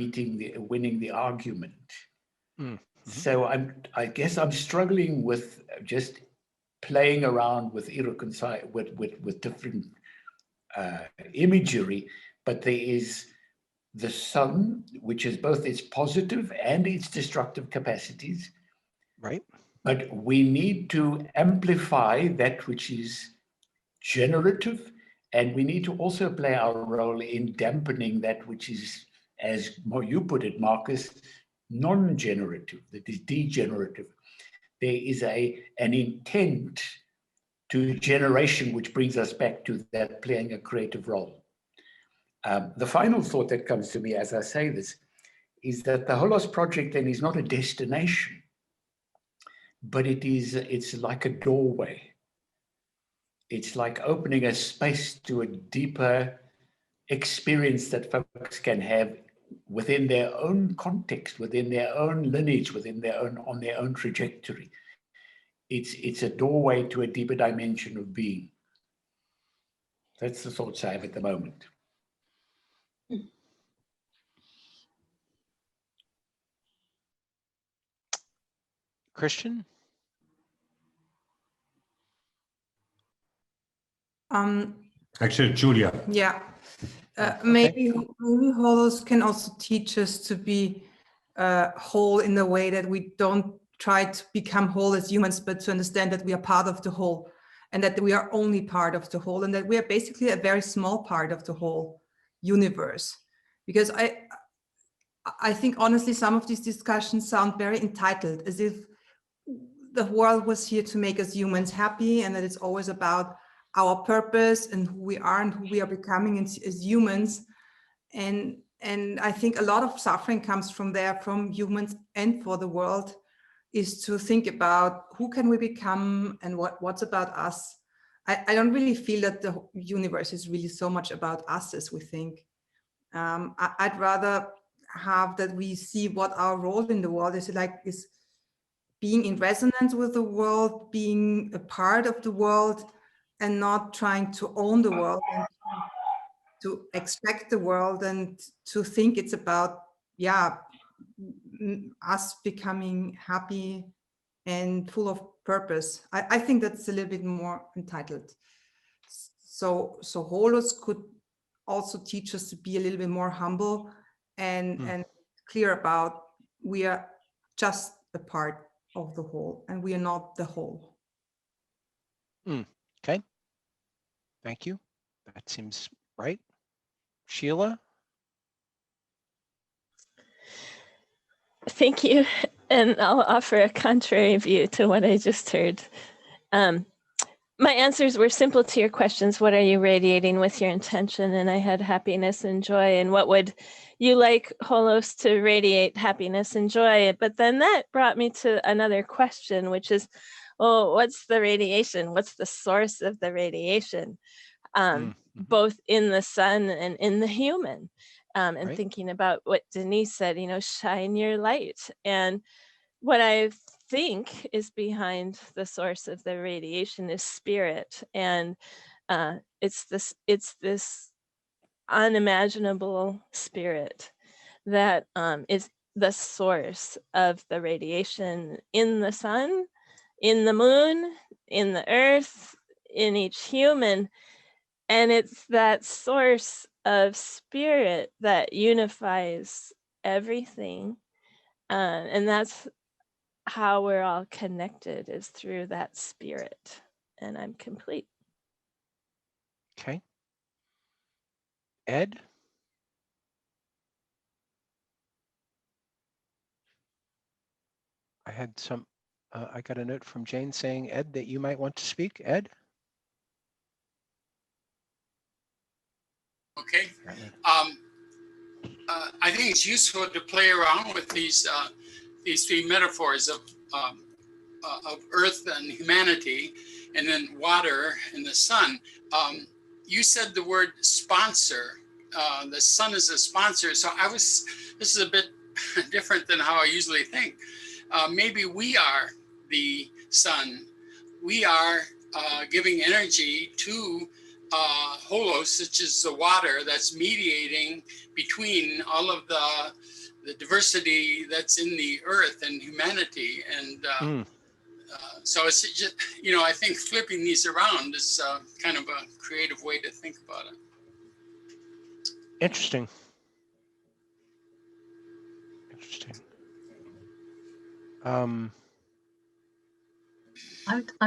winning the argument. So I guess I'm struggling with just playing around with with different imagery, but there is the sun, which is both its positive and its destructive capacities. Right. But we need to amplify that which is generative, and we need to also play our role in dampening that which is, as you put it, Marcus, non-generative, that is degenerative. There is an intent to generation, which brings us back to that playing a creative role. The final thought that comes to me as I say this is that the Holos project then is not a destination, but it's like a doorway. It's like opening a space to a deeper experience that folks can have within their own context, within their own lineage, on their own trajectory. It's a doorway to a deeper dimension of being. That's the thoughts I have at the moment. Christian? Actually, Julia. Yeah. Maybe Holos can also teach us to be whole in the way that we don't try to become whole as humans, but to understand that we are part of the whole, and that we are only part of the whole, and that we are basically a very small part of the whole universe. Because I think honestly, some of these discussions sound very entitled, as if the world was here to make us humans happy, and that it's always about our purpose and who we are and who we are becoming as humans. And and I think a lot of suffering comes from there, from humans and for the world, is to think about who can we become and what's about us. I don't really feel that the universe is really so much about us as we think. I'd rather have that we see what our role in the world is, like is being in resonance with the world, being a part of the world, and not trying to own the world and to extract the world and to think it's about, yeah, us becoming happy and full of purpose. I think that's a little bit more entitled. So Holos could also teach us to be a little bit more humble and clear about we are just a part of the whole and we are not the whole. Okay. Thank you. That seems right. Sheila? Thank you. And I'll offer a contrary view to what I just heard. My answers were simple to your questions. What are you radiating with your intention? And I had happiness and joy. And what would you like Holos to radiate? Happiness and joy. But then that brought me to another question, which is, well, what's the radiation? What's the source of the radiation? Both in the sun and in the human. And Right. thinking about what Denise said, shine your light. And what I think is behind the source of the radiation is spirit. And it's this unimaginable spirit that is the source of the radiation in the sun, in the moon, in the earth, in each human. And it's that source of spirit that unifies everything. And that's how we're all connected, is through that spirit. And I'm complete. Okay. Ed? I had I got a note from Jane saying, Ed, that you might want to speak. Ed? Okay. I think it's useful to play around with these three metaphors of earth and humanity, and then water and the sun. You said the word sponsor. The sun is a sponsor. So this is a bit different than how I usually think. Maybe we are the sun. We are giving energy to Holos, which is the water that's mediating between all of the diversity that's in the earth and humanity. And so it's just, I think flipping these around is kind of a creative way to think about it. Interesting. Interesting. I'm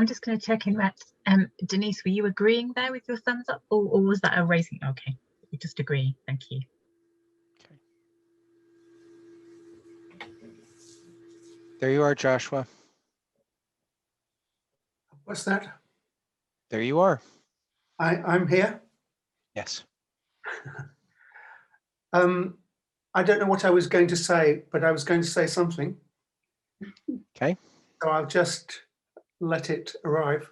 just going to check in that. Denise, were you agreeing there with your thumbs up, or was that a raising? Okay, you're just agreeing. Thank you. Okay. There you are, Joshua. What's that? There you are. I'm here. Yes. I don't know what I was going to say, but I was going to say something. Okay. So I'll just let it arrive.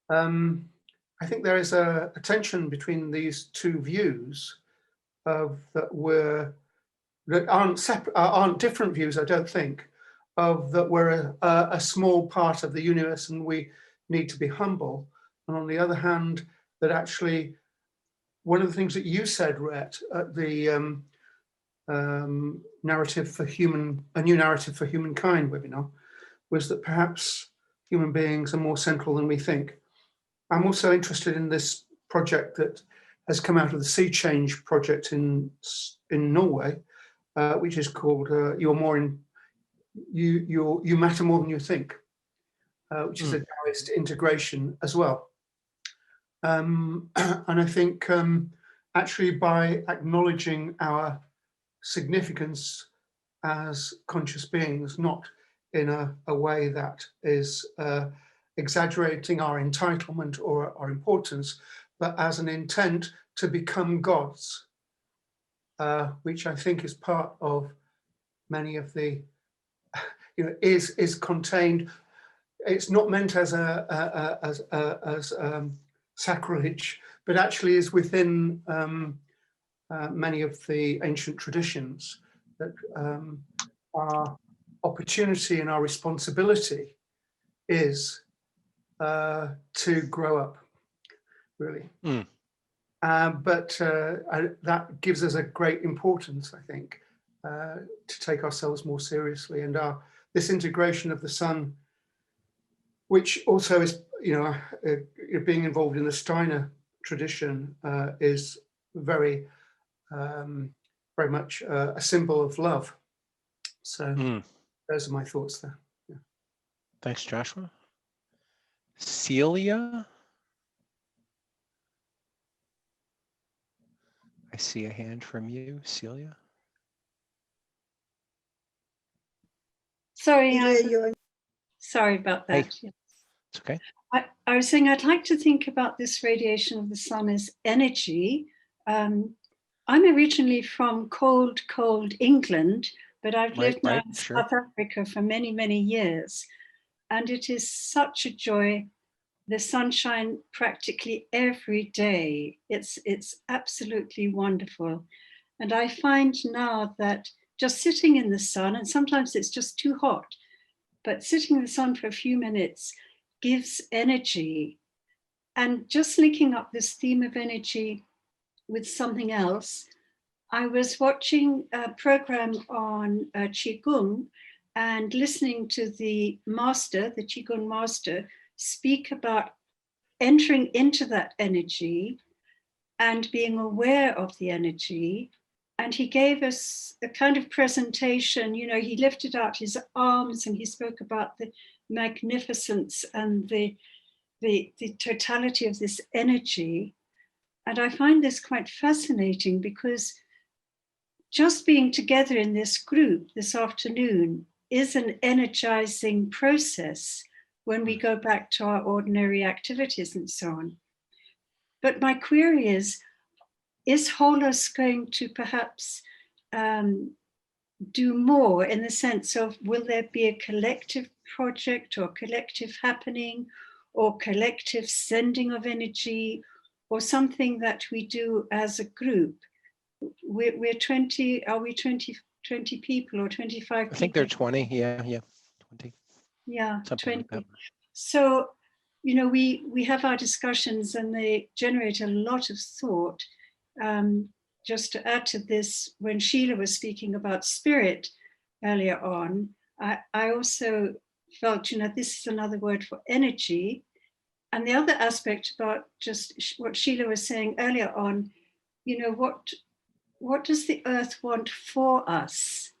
I think there is a tension between these two views that aren't different views, I don't think, of that we're a small part of the universe and we need to be humble. And on the other hand, that actually one of the things that you said, Rhett, at the narrative for a new narrative for humankind webinar, was that perhaps human beings are more central than we think. I'm also interested in this project that has come out of the Sea Change project in Norway, which is called You Matter More Than You Think, which is a Taoist integration as well. And I think actually by acknowledging our significance as conscious beings, not in a way that is exaggerating our entitlement or our importance, but as an intent to become gods. which I think is part of many of the, is contained. It's not meant as sacrilege, but actually is within many of the ancient traditions, that our opportunity and our responsibility is to grow up, really. But that gives us a great importance, I think, to take ourselves more seriously. And this integration of the sun, which also is, being involved in the Steiner tradition, is very, very much a symbol of love. So those are my thoughts there. Yeah. Thanks, Joshua. Celia? I see a hand from you, Celia. Sorry, sorry about that. Hey, it's okay. I was saying I'd like to think about this radiation of the sun as energy. I'm originally from cold England, but I've lived now in South Africa for many, many years. And it is such a joy, the sunshine practically every day. It's absolutely wonderful. And I find now that just sitting in the sun, and sometimes it's just too hot, but sitting in the sun for a few minutes gives energy. And just linking up this theme of energy with something else, I was watching a program on Qigong and listening to the Qigong master, speak about entering into that energy and being aware of the energy. And he gave us a kind of presentation, he lifted out his arms and he spoke about the magnificence and the totality of this energy. And I find this quite fascinating, because just being together in this group this afternoon is an energizing process when we go back to our ordinary activities and so on. But my query is Holos going to perhaps do more, in the sense of, will there be a collective project or collective happening or collective sending of energy, or something that we do as a group? We're 20, are we 20 people or 25 people? I think they're 20, yeah, 20. Yeah, something 20. like that. So, we have our discussions and they generate a lot of thought. Just to add to this, when Sheila was speaking about spirit earlier on, I also felt, this is another word for energy. And the other aspect about just what Sheila was saying earlier on, what does the earth want for us?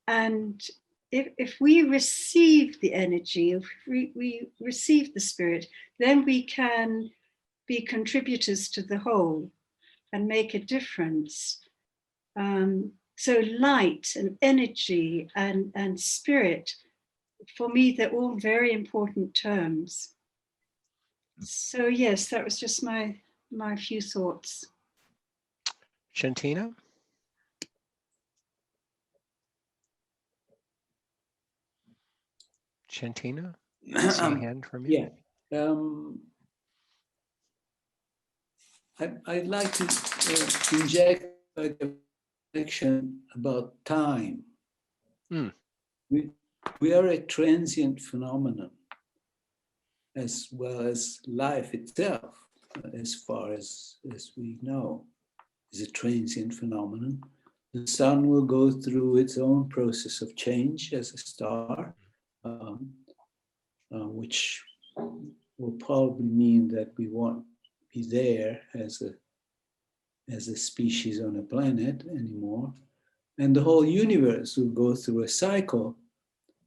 And if we receive the energy, if we receive the spirit, then we can be contributors to the whole and make a difference. So light and energy and spirit, for me, they're all very important terms. So yes, that was just my few thoughts. Shantina? Shantina? I see a hand from you. Yeah. I'd like to inject a reflection about time. We are a transient phenomenon, as well as life itself, as far as we know, is a transient phenomenon. The sun will go through its own process of change as a star, which will probably mean that we won't be there as a species on a planet anymore. And the whole universe will go through a cycle,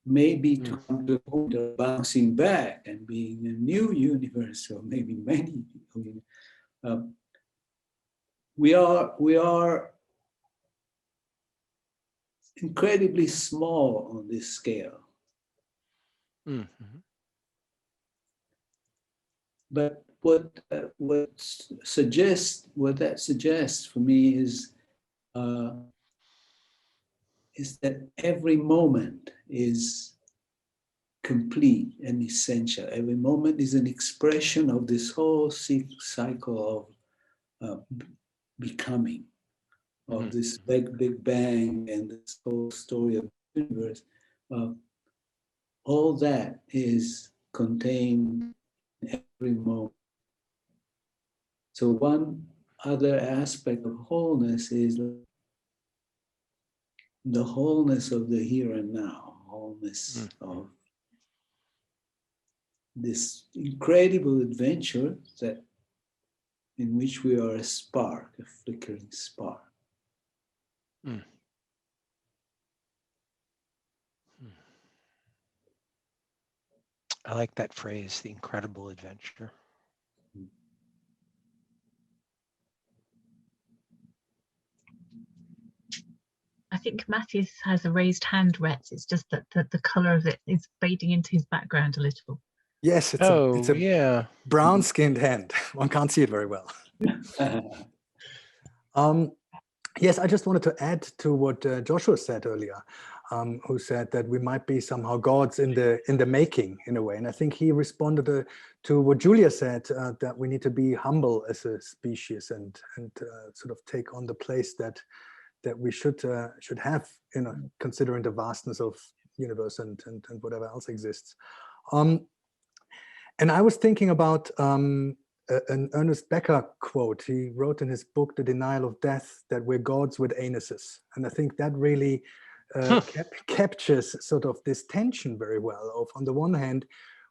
maybe to come to the point of bouncing back and being a new universe, or maybe many. We are incredibly small on this scale. But what that suggests for me is is that every moment is complete and essential. Every moment is an expression of this whole cycle of becoming, of this big bang and this whole story of the universe. All that is contained in every moment. So one other aspect of wholeness is the wholeness of the here and now, wholeness of this incredible adventure that in which we are a spark, a flickering spark. I like that phrase, the incredible adventure. I think Matthias has a raised hand, Rhett. It's just that the color of it is fading into his background a little. Yes, it's a brown-skinned hand. One can't see it very well. Yes, I just wanted to add to what Joshua said earlier, who said that we might be somehow gods in the making, in a way. And I think he responded to what Julia said, that we need to be humble as a species and sort of take on the place that we should have, considering the vastness of universe and whatever else exists. And I was thinking about an Ernest Becker quote. He wrote in his book, The Denial of Death, that we're gods with anuses. And I think that really captures sort of this tension very well. Of, on the one hand,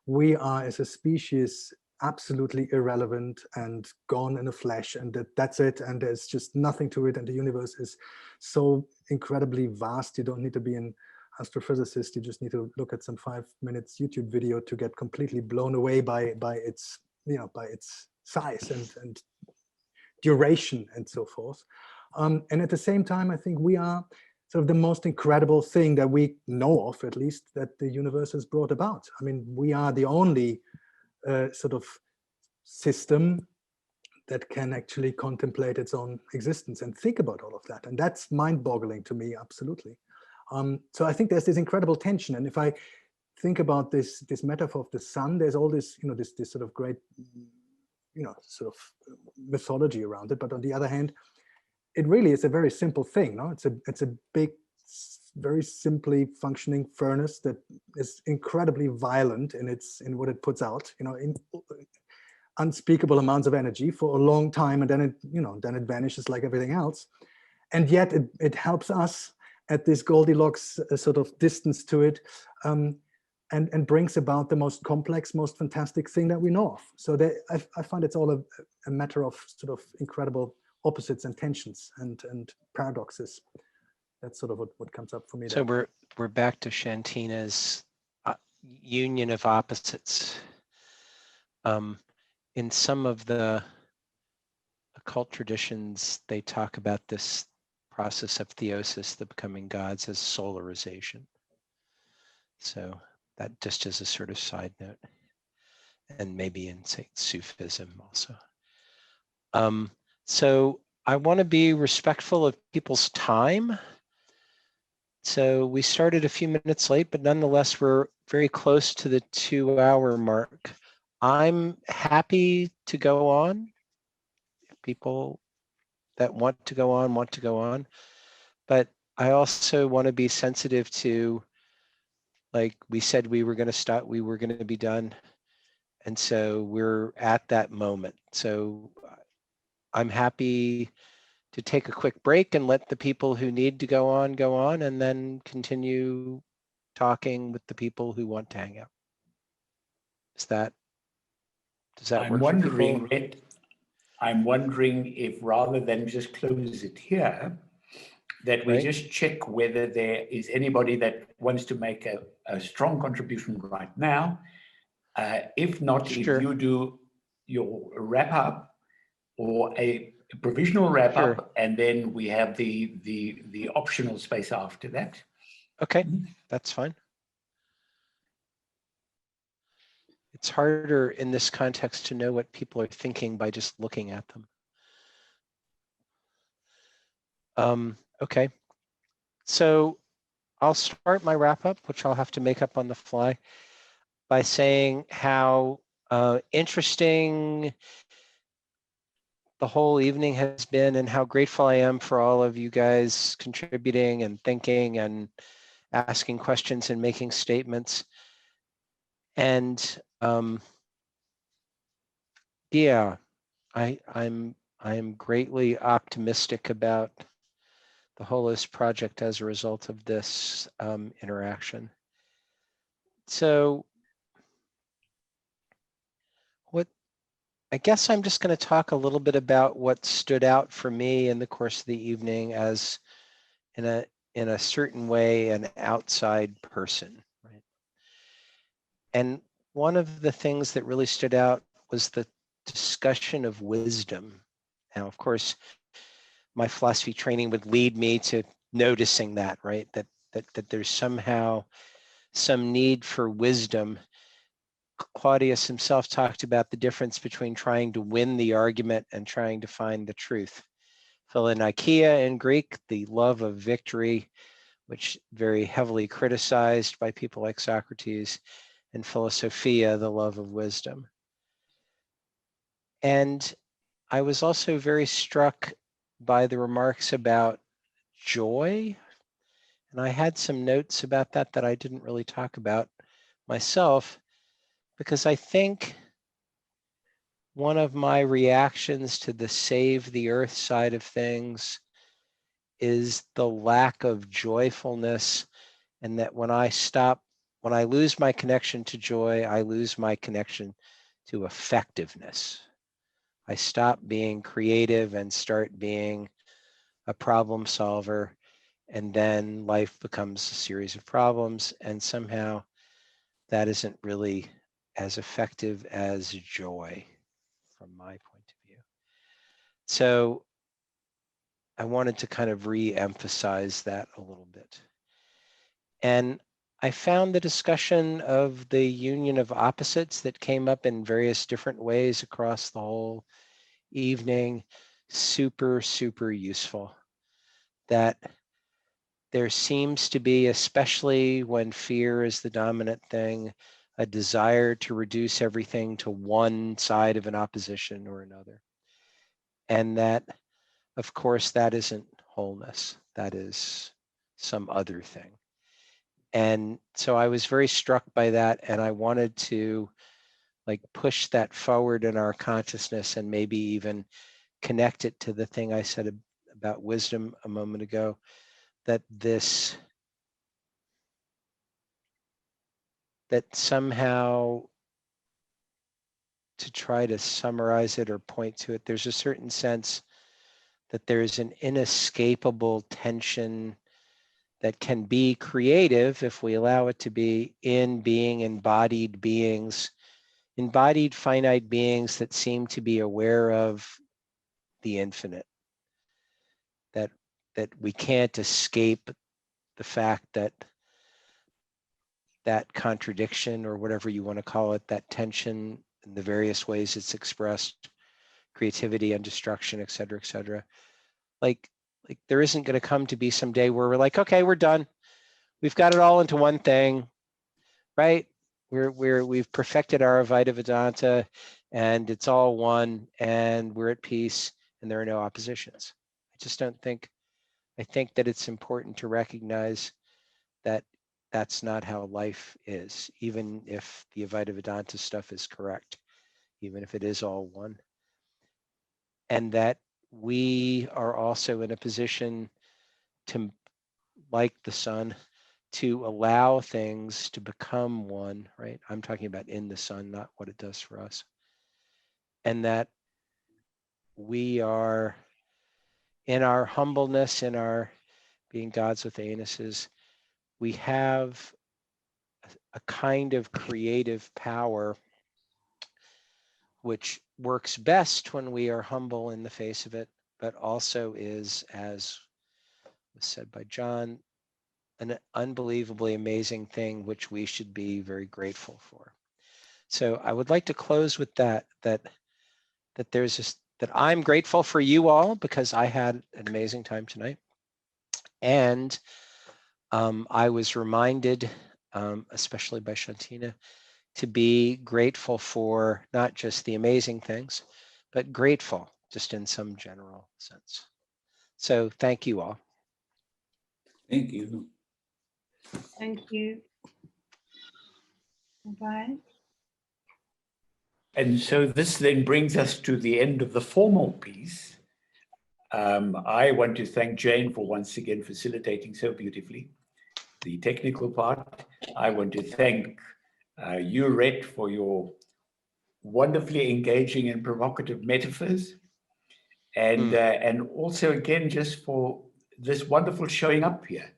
we are as a species absolutely irrelevant and gone in a flash, and that's it, and there's just nothing to it, and the universe is so incredibly vast. You don't need to be an astrophysicist, you just need to look at some 5 minutes YouTube video to get completely blown away by its by its size and duration and so forth. And at the same time, I think we are sort of the most incredible thing that we know of, at least, that the universe has brought about. I mean, we are the only sort of system that can actually contemplate its own existence and think about all of that. And that's mind-boggling to me, absolutely. So I think there's this incredible tension. And if I think about this metaphor of the sun, there's all this, this sort of great, sort of mythology around it. But on the other hand, it really is a very simple thing. No, it's a big, very simply functioning furnace that is incredibly violent in what it puts out. In unspeakable amounts of energy for a long time, and then it vanishes like everything else. And yet it helps us at this Goldilocks sort of distance to it, and brings about the most complex, most fantastic thing that we know of. So I find it's all a matter of sort of incredible opposites and tensions and paradoxes. That's sort of what comes up for me. So we're back to Shantina's union of opposites. In some of the occult traditions, they talk about this process of theosis, the becoming gods, as solarization. So that just as a sort of side note, and maybe in, say, Sufism also. So I want to be respectful of people's time. So we started a few minutes late, but nonetheless, we're very close to the 2-hour mark. I'm happy to go on. People that want to go on, but I also want to be sensitive to, like we said, we were going to stop, we were going to be done. And so we're at that moment. So I'm happy to take a quick break and let the people who need to go on, and then continue talking with the people who want to hang out. Does that work for people? I'm wondering if, rather than just close it here, that we just check whether there is anybody that wants to make a strong contribution right now. If not, if you do your wrap up or a provisional wrap up, and then we have the optional space after that. Okay, that's fine. It's harder in this context to know what people are thinking by just looking at them. Okay, so I'll start my wrap up, which I'll have to make up on the fly, by saying how interesting the whole evening has been and how grateful I am for all of you guys contributing and thinking and asking questions and making statements. And yeah, I'm greatly optimistic about the Holos project as a result of this interaction. So I guess I'm just going to talk a little bit about what stood out for me in the course of the evening as in a certain way an outside person, right? And one of the things that really stood out was the discussion of wisdom. Now, of course, my philosophy training would lead me to noticing that, right? That there's somehow some need for wisdom. Claudius himself talked about the difference between trying to win the argument and trying to find the truth. Philonikeia in Greek, the love of victory, which very heavily criticized by people like Socrates, and Philosophia, the love of wisdom. And I was also very struck by the remarks about joy. And I had some notes about that I didn't really talk about myself, because I think one of my reactions to the save the earth side of things is the lack of joyfulness, and that when I lose my connection to joy, I lose my connection to effectiveness. I stop being creative and start being a problem solver, and then life becomes a series of problems, and somehow that isn't really as effective as joy from my point of view. So I wanted to kind of re-emphasize that a little bit. And I found the discussion of the union of opposites that came up in various different ways across the whole evening super, super useful. That there seems to be, especially when fear is the dominant thing, a desire to reduce everything to one side of an opposition or another. And that, of course, that isn't wholeness. That is some other thing. And so I was very struck by that, and I wanted to like push that forward in our consciousness and maybe even connect it to the thing I said about wisdom a moment ago, that somehow, to try to summarize it or point to it, there's a certain sense that there's an inescapable tension that can be creative if we allow it to be in being embodied beings, embodied finite beings that seem to be aware of the infinite, that we can't escape the fact that that contradiction, or whatever you want to call it, that tension in the various ways it's expressed, creativity and destruction, et cetera, like there isn't going to come to be some day where we're like, okay, we're done. We've got it all into one thing, right? We've perfected our Advaita Vedanta, and it's all one, and we're at peace, and there are no oppositions. I just don't think. I think that it's important to recognize that that's not how life is, even if the Advaita Vedanta stuff is correct, even if it is all one. And that we are also in a position to, like the sun, to allow things to become one, right? I'm talking about in the sun, not what it does for us. And that we are, in our humbleness, in our being gods with anuses, we have a kind of creative power which works best when we are humble in the face of it, but also is, as was said by John, an unbelievably amazing thing which we should be very grateful for. So I would like to close with that there's that I'm grateful for you all, because I had an amazing time tonight. And I was reminded, especially by Shantina, to be grateful for not just the amazing things, but grateful just in some general sense. So thank you all. Thank you. Thank you. Bye. And so this then brings us to the end of the formal piece. I want to thank Jane for once again facilitating so beautifully the technical part. I want to thank you, Rhett, for your wonderfully engaging and provocative metaphors. And also, again, just for this wonderful showing up here.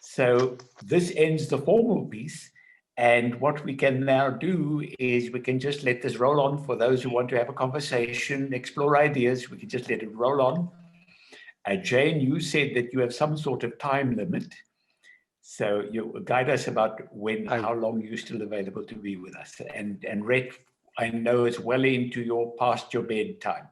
So this ends the formal piece. And what we can now do is we can just let this roll on for those who want to have a conversation, explore ideas. We can just let it roll on. Jane, you said that you have some sort of time limit. So you guide us about how long you're still available to be with us. And Rhett, I know it's well into past your bedtime.